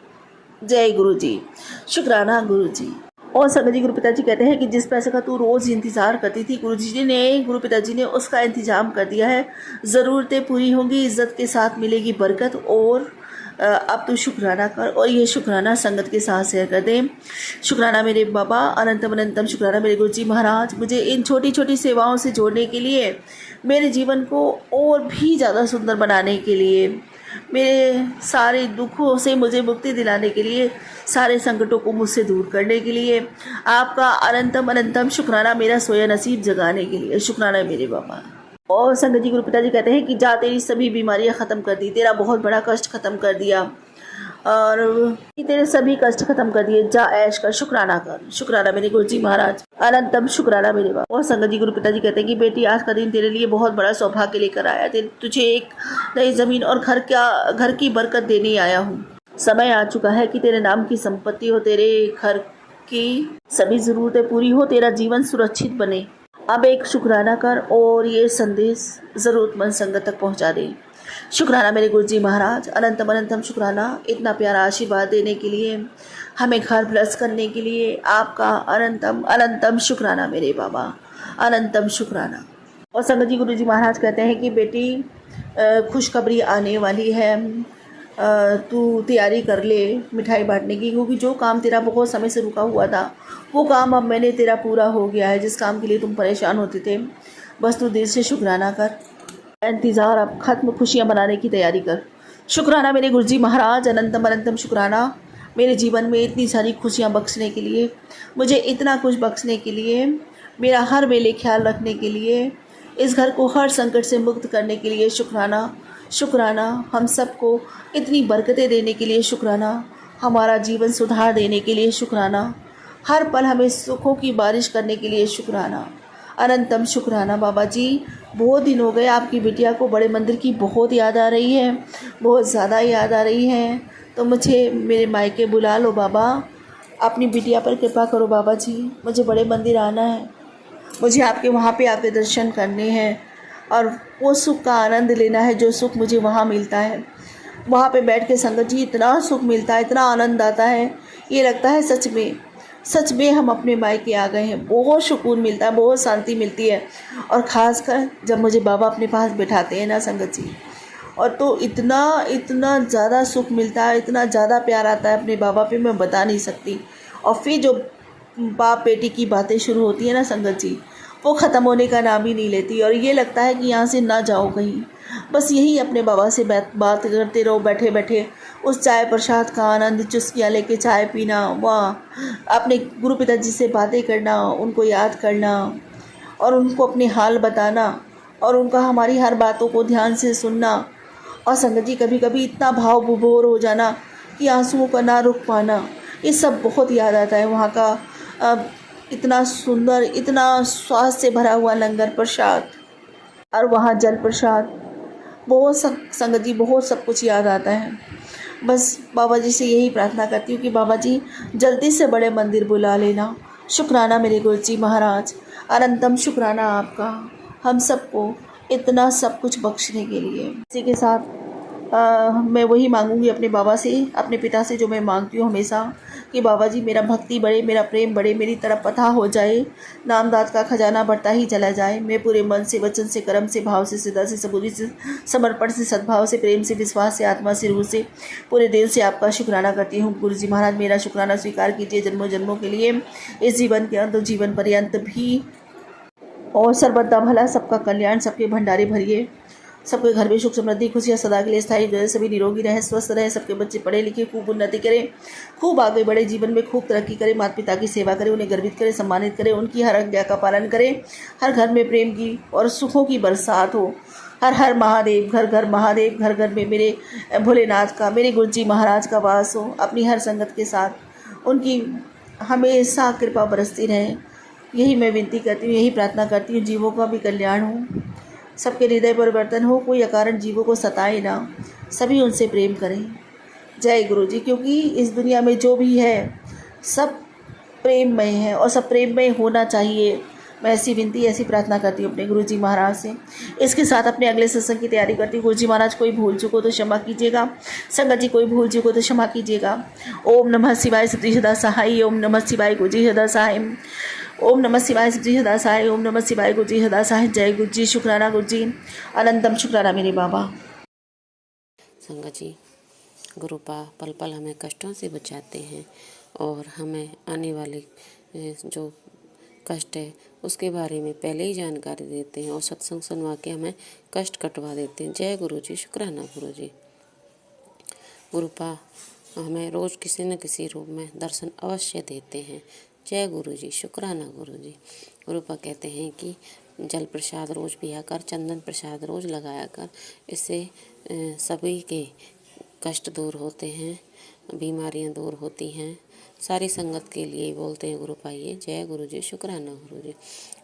Speaker 4: जय गुरु जी। शुक्राना गुरु जी। और संगत जी गुरु पिताजी कहते हैं कि जिस पैसे का तू रोज़ इंतज़ार करती थी, गुरु पिताजी ने उसका इंतजाम कर दिया है। ज़रूरतें पूरी होंगी, इज़्ज़त के साथ मिलेगी बरकत। और अब तू शुक्राना कर और ये शुक्राना संगत के साथ शेयर कर दें। शुक्राना मेरे बाबा, अनंतम अनंतम शुक्राना मेरे गुरु जी महाराज, मुझे इन छोटी छोटी सेवाओं से जोड़ने के लिए, मेरे जीवन को और भी ज़्यादा सुंदर बनाने के लिए, मेरे सारे दुखों से मुझे मुक्ति दिलाने के लिए, सारे संकटों को मुझसे दूर करने के लिए आपका अनंतम अनंतम शुक्राना, मेरा सोया नसीब जगाने के लिए। शुक्राना मेरे बाबा। और संगत जी गुरु पिताजी कहते हैं कि जा तेरी सभी बीमारियां ख़त्म कर दी, तेरा बहुत बड़ा कष्ट ख़त्म कर दिया और तेरे सभी कष्ट खत्म कर दिए, जा ऐश कर, शुक्राना कर। शुक्राना मेरे गुरु जी महाराज, अनंतम शुक्राना मेरे बाप। और संगत जी गुरु पिताजी कहते हैं कि बेटी आज का दिन तेरे लिए बहुत बड़ा सौभाग्य लेकर आया, तुझे एक नई ज़मीन और घर की बरकत देने आया हूँ। समय आ चुका है कि तेरे नाम की संपत्ति हो, तेरे घर की सभी ज़रूरतें पूरी हो, तेरा जीवन सुरक्षित बने। अब एक शुक्राना कर और ये संदेश ज़रूरतमंद संगत तक पहुँचा दे। शुक्राना मेरे गुरु जी महाराज, अनंतम अनंतम शुक्राना, इतना प्यारा आशीर्वाद देने के लिए, हमें घर ब्लेस करने के लिए आपका अनंतम अनंतम शुक्राना मेरे बाबा, अनंतम शुक्राना। और संगत जी गुरु जी महाराज कहते हैं कि बेटी खुशखबरी आने वाली है, तू तैयारी कर ले मिठाई बांटने की, क्योंकि जो काम तेरा बहुत समय से रुका हुआ था वो काम अब मैंने तेरा पूरा हो गया है। जिस काम के लिए तुम परेशान होते थे, बस तू दिल से शुक्राना कर, इंतज़ार अब ख़त्म, खुशियाँ मनाने की तैयारी कर। शुक्राना मेरे गुरु जी महाराज, अनंतम अनंतम शुक्राना, मेरे जीवन में इतनी सारी खुशियाँ बख्शने के लिए, मुझे इतना कुछ बख्शने के लिए, मेरा हर वेले ख्याल रखने के लिए, इस घर को हर संकट से मुक्त करने के लिए शुक्राना। शुक्राना हम सबको इतनी बरकतें देने के लिए शुक्राना, हमारा जीवन सुधार देने के लिए शुक्राना, हर पल हमें सुखों की बारिश करने के लिए शुक्राना, अनंतम शुक्राना। बाबा जी बहुत दिन हो गए, आपकी बिटिया को बड़े मंदिर की बहुत याद आ रही है, बहुत ज़्यादा याद आ रही है, तो मुझे मेरे मायके बुला लो बाबा, अपनी बिटिया पर कृपा करो बाबा जी, मुझे बड़े मंदिर आना है, मुझे आपके वहाँ पे आपके दर्शन करने हैं और वो सुख का आनंद लेना है जो सुख मुझे वहाँ मिलता है। वहाँ पे बैठ के संगत जी इतना सुख मिलता है, इतना आनंद आता है, ये लगता है सच में हम अपने मायके आ गए हैं। बहुत सुकून मिलता है, बहुत शांति मिलती है, और ख़ासकर जब मुझे बाबा अपने पास बैठाते हैं ना संगत जी, और तो इतना ज़्यादा सुख मिलता है, इतना ज़्यादा प्यार आता है अपने बाबा पे, मैं बता नहीं सकती। और फिर जो बाप बेटी की बातें शुरू होती है ना संगत जी, वो ख़त्म होने का नाम ही नहीं लेती, और ये लगता है कि यहाँ से ना जाओ कहीं, बस यही अपने बाबा से बात करते रहो, बैठे बैठे उस चाय प्रसाद का आनंद, चुस्कियाँ लेके चाय पीना, वाह, अपने गुरु पिताजी से बातें करना, उनको याद करना, और उनको अपने हाल बताना और उनका हमारी हर बातों को ध्यान से सुनना। और संगत जी कभी कभी इतना भाव विभोर हो जाना कि आंसुओं का ना रुक पाना, ये सब बहुत याद आता है। वहाँ का इतना सुंदर, इतना स्वाद से भरा हुआ लंगर प्रसाद और वहाँ जल प्रसाद, बहुत सब संगत जी, बहुत सब कुछ याद आता है। बस बाबा जी से यही प्रार्थना करती हूँ कि बाबा जी जल्दी से बड़े मंदिर बुला लेना। शुक्राना मेरे गुरु जी महाराज, अनंतम शुक्राना आपका हम सबको इतना सब कुछ बख्शने के लिए। इसी के साथ मैं वही मांगूंगी अपने बाबा से, अपने पिता से, जो मैं मांगती हूँ हमेशा कि बाबा जी मेरा भक्ति बढ़े, मेरा प्रेम बढ़े, मेरी तरफ अथाह हो जाए, नामदात का खजाना बढ़ता ही चला जाए। मैं पूरे मन से, वचन से, कर्म से, भाव से, श्रद्धा से, सबूरी से, समर्पण से, सद्भाव से, प्रेम से, विश्वास से, आत्मा से, रूह से, पूरे दिल से आपका शुक्राना करती हूँ। गुरु जी महाराज मेरा शुक्राना स्वीकार कीजिए जन्मों जन्मों के लिए, इस जीवन के अंत जीवन पर्यंत भी। और सर्वदा भला, सबका कल्याण, सबके भंडारे भरिए, सबके घर में सुख समृद्धि खुशियाँ सदा के लिए स्थायी जो है, सभी निरोगी रहें, स्वस्थ रहें, सबके बच्चे पढ़े लिखे खूब उन्नति करें, खूब आगे बढ़े, जीवन में खूब तरक्की करें, माता पिता की सेवा करें, उन्हें गर्वित करें, सम्मानित करें, उनकी हर आज्ञा का पालन करें, हर घर में प्रेम की और सुखों की बरसात हो। हर हर महादेव, घर घर महादेव, घर घर में मेरे भोलेनाथ का, मेरे गुरु जी महाराज का वास हो। अपनी हर संगत के साथ उनकी हमेशा कृपा बरसती रहे, यही मैं विनती करती हूँ, यही प्रार्थना करती हूँ। जीवों का भी कल्याण हो, सबके हृदय परिवर्तन हो, कोई अकारण जीवों को सताए ना, सभी उनसे प्रेम करें। जय गुरु जी। क्योंकि इस दुनिया में जो भी है सब प्रेममय है और सब प्रेममय होना चाहिए। मैं ऐसी विनती, ऐसी प्रार्थना करती हूँ अपने गुरु जी महाराज से। इसके साथ अपने अगले सत्संग की तैयारी करती हूँ। गुरु जी महाराज कोई भूल चुको तो क्षमा कीजिएगा, संगत जी कोई भूल चुको तो क्षमा कीजिएगा। ओम नमः शिवाय सती सदा सहाय, ओम नमः शिवाय गुरु जी सदा सहाय, ओम नमः शिवाय जी सदा सहाय, ओम नमः शिवाय गुरु जी सदा सहाय। जय गुरु जी, शुक्राना गुरु जी, अनंतम शुक्राना मेरे बाबा।
Speaker 5: संगत जी, गुरुपा पल पल हमें कष्टों से बचाते हैं और हमें आने वाले जो कष्ट है उसके बारे में पहले ही जानकारी देते हैं और सत्संग सुनवा के हमें कष्ट कटवा देते हैं। जय गुरु जी, शुक्राना गुरु जी। गुरुपा हमें रोज़ किसी न किसी रूप में दर्शन अवश्य देते हैं। जय गुरु जी, शुक्राना गुरु जी। गुरुपा कहते हैं कि जल प्रसाद रोज़ पिया कर, चंदन प्रसाद रोज़ लगाया कर, इससे सभी के कष्ट दूर होते हैं, बीमारियां दूर होती हैं। सारी संगत के लिए बोलते हैं गुरुपा ये। जय गुरु जी, शुक्राना गुरु जी।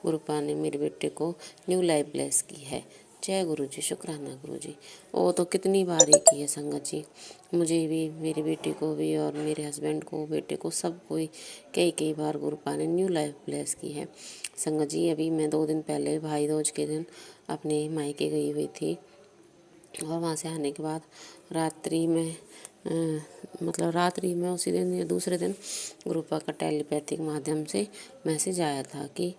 Speaker 5: गुरुपा ने मेरे बेटे को न्यू लाइफ ब्लेस की है। जय गुरु जी, शुक्राना गुरु जी। वो तो कितनी बार ही की है संगत जी, मुझे भी, मेरी बेटी को भी और मेरे हस्बैंड को, बेटे को, सब कोई कई बार गुरुपा ने न्यू लाइफ ब्लेस की है। संगत जी अभी मैं 2 दिन पहले भाई दूज के दिन अपने मायके गई हुई थी और वहाँ से आने के बाद रात्रि में उसी दिन या दूसरे दिन गुरुपा का टेलीपैथिक माध्यम से मैसेज आया था कि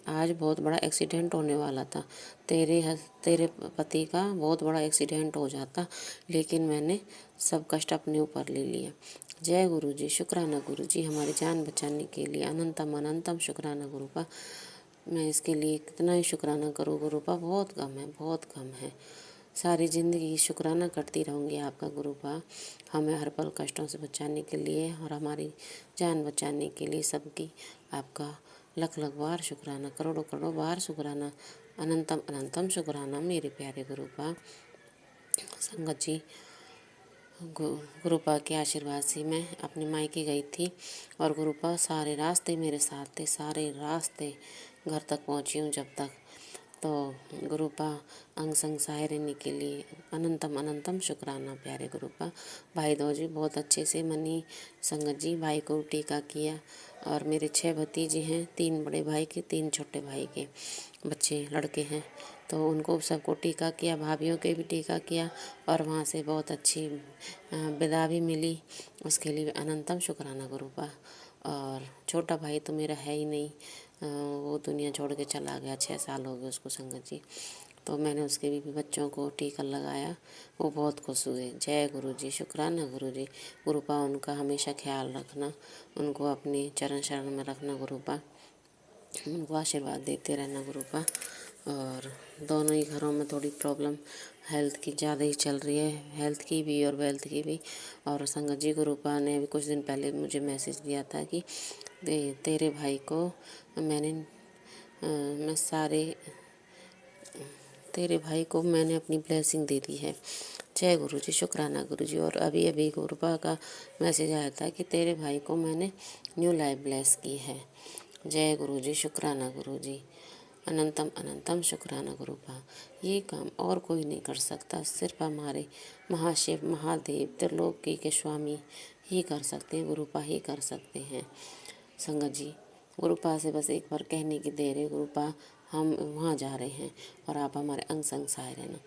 Speaker 5: आज बहुत बड़ा एक्सीडेंट होने वाला था, तेरे पति का बहुत बड़ा एक्सीडेंट हो जाता, लेकिन मैंने सब कष्ट अपने ऊपर ले लिया। जय गुरु जी, शुक्राना गुरु जी, हमारी जान बचाने के लिए अनंतम अनंतम शुक्राना गुरुपा। मैं इसके लिए कितना ही शुक्राना करूँ गुरुपा, बहुत कम है, बहुत कम है। सारी ज़िंदगी शुक्राना करती रहूँगी आपका गुरुपा, हमें हर पल कष्टों से बचाने के लिए और हमारी जान बचाने के लिए। सबकी आपका लख लख बार शुक्राना, करोड़ों करोड़ों बार शुक्राना, अनंतम अनंतम शुक्राना मेरे प्यारे गुरुपा। संगत जी, गुरुपा के आशीर्वाद से मैं अपने मायके गई थी और गुरुपा सारे रास्ते मेरे साथ थे, सारे रास्ते घर तक पहुँची हूँ जब तक। तो गुरुपा अंग संग सहाय रहने के लिए अनंतम अनंतम शुक्राना प्यारे गुरुपा। भाई दूज बहुत अच्छे से मनी संगत जी, भाई को टीका किया और मेरे 6 भतीजे हैं, 3 बड़े भाई के, 3 छोटे भाई के बच्चे लड़के हैं, तो उनको सबको टीका किया, भाभीियों के भी टीका किया और वहाँ से बहुत अच्छी विदा भी मिली, उसके लिए अनंतम शुक्राना गुरुपा। और छोटा भाई तो मेरा है ही नहीं, वो दुनिया छोड़ के चला गया, 6 साल हो गए उसको संगत जी। तो मैंने उसके भी बच्चों को टीका लगाया, वो बहुत खुश हुए। जय गुरु जी, शुक्राना गुरु जी। गुरुपा उनका हमेशा ख्याल रखना, उनको अपने चरण शरण में रखना गुरुपा, उनको आशीर्वाद देते रहना गुरुपा। और दोनों ही घरों में थोड़ी प्रॉब्लम हेल्थ की ज़्यादा ही चल रही है, हेल्थ की भी और वेल्थ की भी। और संगत जी, गुरुपा ने अभी कुछ दिन पहले मुझे मैसेज दिया था कि तेरे भाई को मैंने मैं सारे तेरे भाई को मैंने अपनी ब्लेसिंग दे दी है। जय गुरु जी, शुक्राना गुरु जी। और अभी अभी गुरुपा का मैसेज आया था कि तेरे भाई को मैंने न्यू लाइफ ब्लेस की है। जय गुरु जी, शुक्राना गुरु जी। अनंतम अनंतम शुक्राना गुरुपा। ये काम और कोई नहीं कर सकता, सिर्फ हमारे महाशिव महादेव त्रिलोकी के स्वामी ही कर सकते हैं, गुरुपा ही कर सकते हैं। संगत जी, गुरुपा से बस एक बार कहने की देर है, गुरुपा हम वहाँ जा रहे हैं और आप हमारे अंग संग सहाय रहना।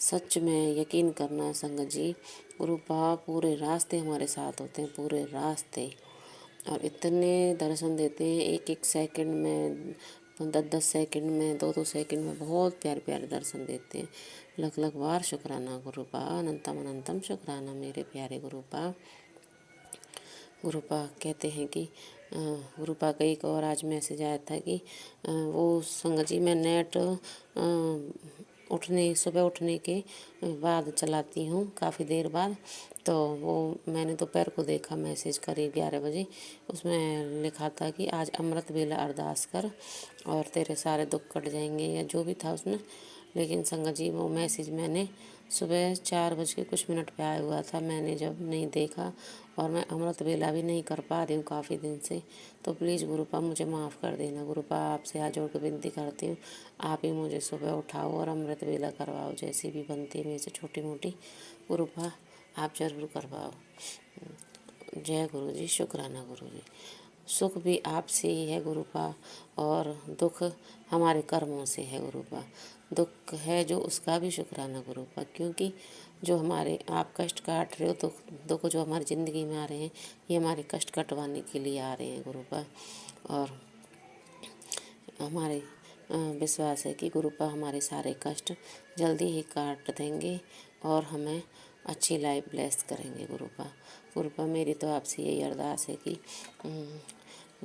Speaker 5: सच में यकीन करना संगत जी, गुरुपा पूरे रास्ते हमारे साथ होते हैं, पूरे रास्ते। और इतने दर्शन देते हैं, एक एक सेकंड में, 10-10 सेकंड में, 2-2 सेकंड में बहुत प्यारे प्यारे दर्शन देते हैं। लख लख बार शुक्राना गुरुपा, अनंतम अनंतम शुक्राना मेरे प्यारे गुरुपा। गुरुपा कहते हैं कि गुरुपा का एक और आज मैसेज आया था कि वो संगत जी मैं नेट सुबह उठने के बाद चलाती हूँ, काफ़ी देर बाद। तो वो मैंने दोपहर को देखा मैसेज करीब 11 बजे, उसमें लिखा था कि आज अमृत वेला अरदास कर और तेरे सारे दुख कट जाएंगे, या जो भी था उसमें। लेकिन संगत जी वो मैसेज मैंने सुबह 4 बज के कुछ मिनट पे आया हुआ था, मैंने जब नहीं देखा, और मैं अमृत वेला भी नहीं कर पा रही हूँ काफ़ी दिन से। तो प्लीज़ गुरुपा मुझे माफ़ कर देना। गुरुपा आपसे हाथ जोड़ के विनती करती हूँ, आप ही मुझे सुबह उठाओ और अमृत वेला करवाओ, जैसी भी बनती है मेरे से छोटी मोटी, गुरुपा आप ज़रूर करवाओ। जय गुरु जी, शुक्राना गुरु जी। सुख भी आपसे ही है गुरुपा, और दुख हमारे कर्मों से है गुरुपा। दुख है जो, उसका भी शुक्राना गुरुपा, क्योंकि जो हमारे आप कष्ट काट रहे हो, दुख जो हमारी ज़िंदगी में आ रहे हैं, ये हमारे कष्ट कटवाने के लिए आ रहे हैं गुरुपा। और हमारे विश्वास है कि गुरुपा हमारे सारे कष्ट जल्दी ही काट देंगे और हमें अच्छी लाइफ ब्लेस करेंगे गुरुपा। गुरुपा मेरी तो आपसे यही अरदास है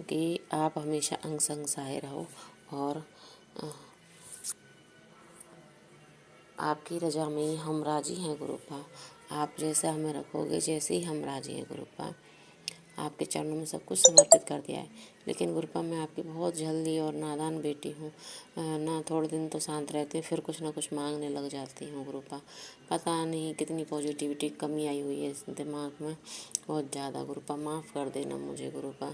Speaker 5: कि आप हमेशा अंग संग सहाय रहो, और आपकी रजा में ही हम राजी हैं गुरुपा। आप जैसा हमें रखोगे, जैसे ही हम राजी हैं गुरुपा। आपके चरणों में सब कुछ समर्पित कर दिया है। लेकिन गुरुपा मैं आपकी बहुत जल्दी और नादान बेटी हूँ ना, थोड़े दिन तो शांत रहती हूँ, फिर कुछ ना कुछ मांगने लग जाती हूँ गुरुपा। पता नहीं कितनी पॉजिटिविटी कमी आई हुई है इस दिमाग में, बहुत ज़्यादा। गुरुपा माफ़ कर देना मुझे गुरुपा,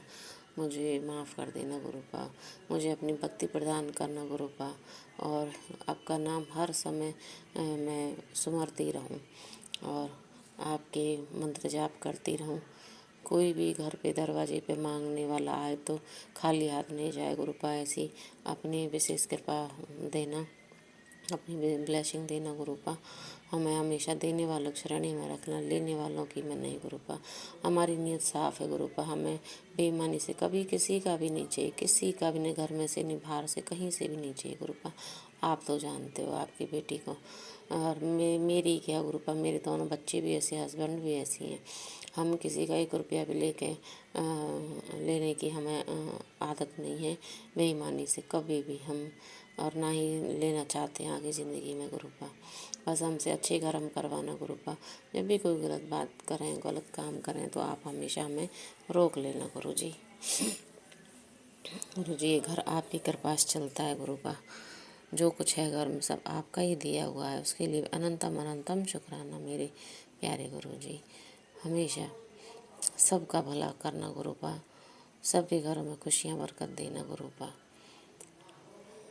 Speaker 5: मुझे माफ़ कर देना गुरुपा, मुझे अपनी भक्ति प्रदान करना गुरुपा, और आपका नाम हर समय मैं सुमरती रहूं और आपके मंत्र जाप करती रहूं। कोई भी घर पे दरवाजे पे मांगने वाला आए तो खाली हाथ नहीं जाए गुरुपा। ऐसी अपनी विशेष कृपा देना, अपनी ब्लेसिंग देना गुरुपा। हमें हमेशा देने वालों की श्रेणी में रखना, लेने वालों की में नहीं गुरुपा। हमारी नीयत साफ़ है गुरुपा, हमें बेईमानी से कभी किसी का भी नहीं चाहिए, किसी का भी नहीं, घर में से नहीं, बाहर से कहीं से भी नहीं चाहिए गुरुपा। आप तो जानते हो आपकी बेटी को, और मेरी क्या गुरुपा, मेरे दोनों बच्चे भी ऐसे, हस्बैंड भी ऐसी हैं। हम किसी का 1 रुपया भी लेने की हमें आदत नहीं है बेईमानी से, कभी भी हम, और ना ही लेना चाहते हैं आगे ज़िंदगी में गुरुपा। बस हमसे अच्छे कर्म करवाना गुरुपा। जब भी कोई गलत बात करें, गलत काम करें, तो आप हमेशा हमें रोक लेना गुरु जी। गुरु जी, ये घर आपकी कृपा से चलता है गुरुपा। जो कुछ है घर में सब आपका ही दिया हुआ है, उसके लिए अनंतम अनंतम शुक्राना मेरे प्यारे गुरु जी। हमेशा सबका भला करना गुरुपा, सबके घरों में खुशियाँ बरकत देना गुरुपा।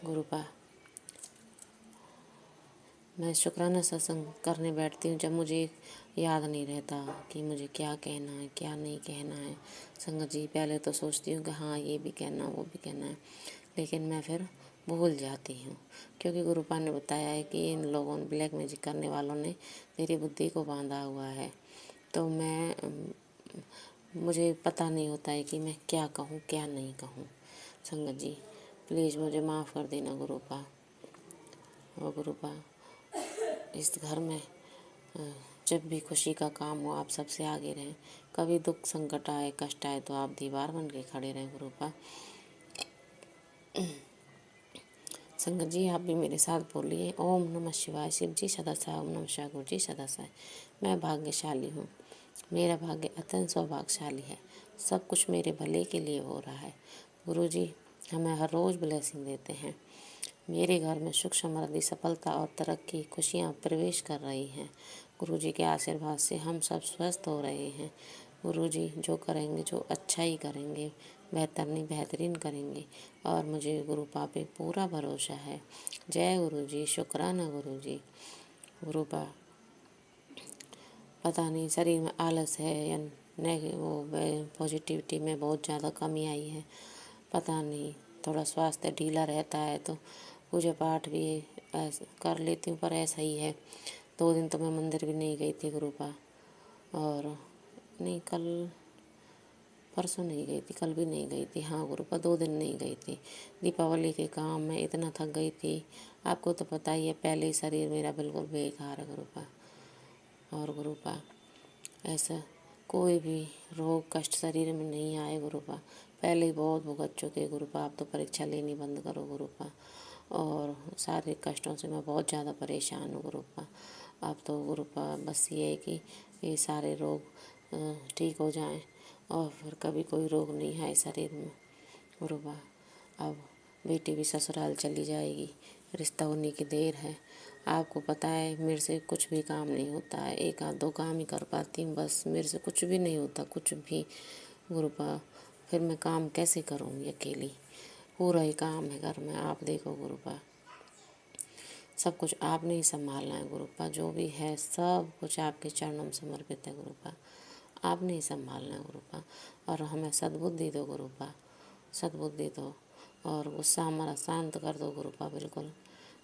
Speaker 5: गुरुपा मैं शुक्राना सत्संग करने बैठती हूँ जब मुझे याद नहीं रहता कि मुझे क्या कहना है, क्या नहीं कहना है। संगत जी, पहले तो सोचती हूँ कि हाँ ये भी कहना, वो भी कहना है, लेकिन मैं फिर भूल जाती हूँ, क्योंकि गुरुपा ने बताया है कि इन लोगों ने, ब्लैक मैजिक करने वालों ने मेरी बुद्धि को बांधा हुआ है। तो मुझे पता नहीं होता है कि मैं क्या कहूँ क्या नहीं कहूँ। संगत जी प्लीज़ मुझे माफ़ कर देना गुरुपा। और गुरुपा इस घर में जब भी खुशी का काम हो, आप सबसे आगे रहें। कभी दुख संकट आए, कष्ट आए, तो आप दीवार बन के खड़े रहें गुरुपा। संगत जी आप भी मेरे साथ बोलिए, ओम नमः शिवाय। शिव जी सदा साय, ओम नमः शिवाय। गुरु जी सदा साय। मैं भाग्यशाली हूँ, मेरा भाग्य अत्यंत सौभाग्यशाली है, सब कुछ मेरे भले के लिए हो रहा है। गुरु जी हमें हर रोज़ ब्लेसिंग देते हैं। मेरे घर में सुख समृद्धि सफलता और तरक्की खुशियाँ प्रवेश कर रही हैं। गुरुजी के आशीर्वाद से हम सब स्वस्थ हो रहे हैं। गुरुजी जो करेंगे जो अच्छा ही करेंगे, बेहतर नहीं बेहतरीन करेंगे और मुझे गुरुपा पे पूरा भरोसा है। जय गुरुजी, शुक्राना गुरुजी। गुरुपा पता नहीं शरीर में आलस है या पॉजिटिविटी में बहुत ज़्यादा कमी आई है, पता नहीं। थोड़ा स्वास्थ्य ढीला रहता है तो पूजा पाठ भी कर लेती हूँ, पर ऐसा ही है। 2 दिन तो मैं मंदिर भी नहीं गई थी गुरुपा, और नहीं कल परसों नहीं गई थी, कल भी नहीं गई थी। हाँ गुरुपा 2 दिन नहीं गई थी। दीपावली के काम में इतना थक गई थी, आपको तो पता ही है, पहले ही शरीर मेरा बिल्कुल बेकार है गुरुपा। और गुरुपा ऐसा कोई भी रोग कष्ट शरीर में नहीं आए गुरुपा। पहले ही बहुत भुगत चुके गुरुपा, अब तो परीक्षा लेनी बंद करो गुरुपा। और सारे कष्टों से मैं बहुत ज़्यादा परेशान हूँ गुरुपा। अब तो गुरुपा बस ये है कि ये सारे रोग ठीक हो जाएं और फिर कभी कोई रोग नहीं आए शरीर में गुरुपा। अब बेटी भी ससुराल चली जाएगी, रिश्ता होने की देर है। आपको पता है मेरे से कुछ भी काम नहीं होता है, 1 आध 2 काम ही कर पाती हूँ बस, मेरे से कुछ भी नहीं होता, कुछ भी गुरुपा। फिर मैं काम कैसे करूँगी अकेली? पूरा ही काम है घर में, आप देखो गुरुपा। सब कुछ आपने ही संभालना है गुरुपा, जो भी है सब कुछ आपके चरणों में समर्पित है गुरुपा। आपने ही संभालना है गुरुपा, और हमें सद्बुद्धि दो गुरुपा, सद्बुद्धि दो, और गुस्सा हमारा शांत कर दो गुरुपा। बिल्कुल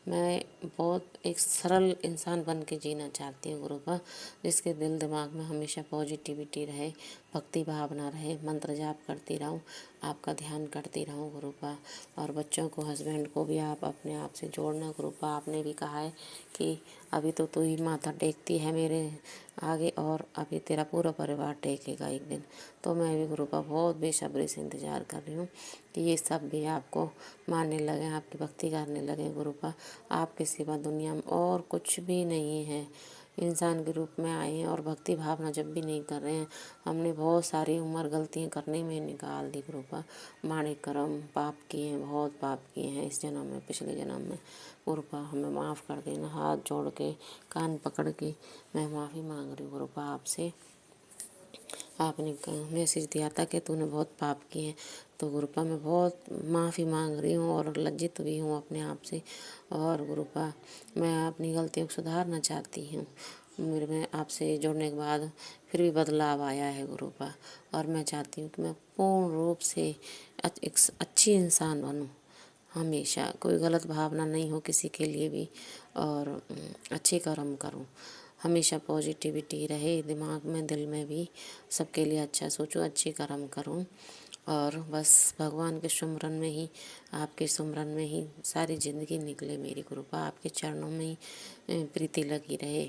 Speaker 5: मैं बहुत एक सरल इंसान बन के जीना चाहती हूँ गुरुपा, जिसके दिल दिमाग में हमेशा पॉजिटिविटी रहे, भक्ति भावना रहे, मंत्र जाप करती रहूँ, आपका ध्यान करती रहूँ गुरुपा। और बच्चों को हस्बैंड को भी आप अपने आप से जोड़ना गुरुपा। आपने भी कहा है कि अभी तो तू ही माथा टेकती है मेरे आगे, और अभी तेरा पूरा परिवार टेकेगा एक दिन। तो मैं भी गुरुपा बहुत बेसब्री से इंतज़ार कर रही हूँ कि ये सब भी आपको मानने लगे, आपकी भक्ति करने लगे गुरुपा। आपके सिवा दुनिया में और कुछ भी नहीं है। इंसान के रूप में आए हैं और भक्ति भावना जब भी नहीं कर रहे हैं, हमने बहुत सारी उम्र गलतियाँ करने में निकाल दी गुरुपा। माड़े कर्म पाप किए हैं, बहुत पाप किए हैं इस जन्म में, पिछले जन्म में गुरुपा। हमें माफ़ कर देना, हाथ जोड़ के कान पकड़ के मैं माफ़ी मांग रही हूँ गुरुपा आपसे। आपने मैसेज दिया था कि तूने बहुत पाप किए हैं, तो गुरुपा मैं बहुत माफ़ी मांग रही हूँ और लज्जित भी हूँ अपने आप से। और गुरुपा मैं अपनी गलतियों को सुधारना चाहती हूँ। मेरे में आपसे जुड़ने के बाद फिर भी बदलाव आया है गुरुपा, और मैं चाहती हूँ कि मैं पूर्ण रूप से एक अच्छी इंसान बनूँ। हमेशा कोई गलत भावना नहीं हो किसी के लिए भी, और अच्छे कर्म करूं। हमेशा पॉजिटिविटी रहे दिमाग में, दिल में भी, सबके लिए अच्छा सोचूं, अच्छे कर्म करूं। और बस भगवान के सुमरन में ही, आपके सुमरन में ही सारी ज़िंदगी निकले मेरी गुरुपा। आपके चरणों में ही प्रीति लगी रहे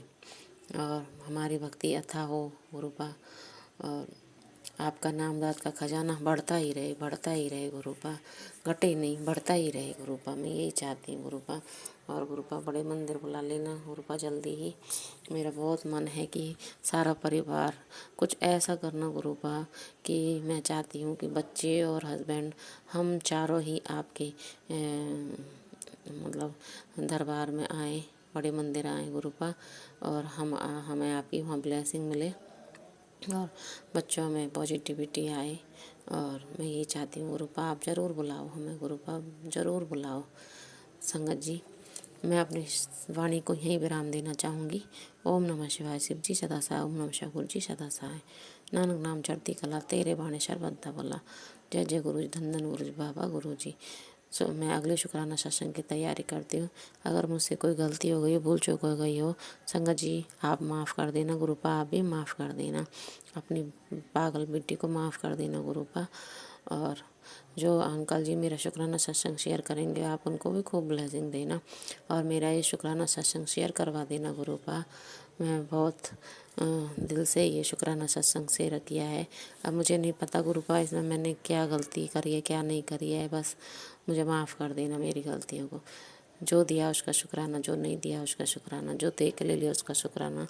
Speaker 5: और हमारी भक्ति अथाह हो गुरुपा। और आपका नाम दात का खजाना बढ़ता ही रहे, बढ़ता ही रहे गुरुपा, घटे नहीं, बढ़ता ही रहे गुरुपा। मैं यही चाहती हूँ गुरुपा। और गुरुपा बड़े मंदिर बुला लेना गुरुपा जल्दी ही। मेरा बहुत मन है कि सारा परिवार कुछ ऐसा करना गुरुपा कि मैं चाहती हूँ कि बच्चे और हस्बैंड हम चारों ही आपके मतलब दरबार में आए, बड़े मंदिर आए गुरुपा, और हमें आपकी वहाँ ब्लेसिंग मिले और बच्चों में पॉजिटिविटी आए। और मैं ये चाहती हूँ गुरुपा आप ज़रूर बुलाओ हमें गुरुपा, ज़रूर बुलाओ संगत जी। मैं अपनी वाणी को यहीं विराम देना चाहूँगी। ओम नमः शिवाय शिव जी सदा सहाय, ओम नमः शिवाय गुरु जी सदा सहाय। नानक नाम चढ़ती कला तेरे बाणे सर्वदा भला। जय जय गुरु जी, धन धन गुरु जी, बाबा गुरु जी। मैं अगले शुक्राना सत्संग की तैयारी करती हूँ। अगर मुझसे कोई गलती हो गई हो, भूल चूक हो गई हो, संगत जी आप माफ़ कर देना गुरुपा, आप भी माफ़ कर देना। अपनी पागल बेटी को माफ़ कर देना गुरुपा। और जो अंकल जी मेरा शुक्राना सत्संग शेयर करेंगे, आप उनको भी खूब ब्लेसिंग देना और मेरा ये शुक्राना सत्संग शेयर करवा देना गुरुपा। मैं बहुत दिल से ये शुक्राना सत्संग शेयर किया है। अब मुझे नहीं पता गुरुपा इसमें मैंने क्या गलती करी है, क्या नहीं करी है, बस मुझे माफ़ कर देना मेरी गलतियों को। जो दिया उसका शुक्राना, जो नहीं दिया उसका शुक्राना, जो दे के ले लिया उसका शुक्राना।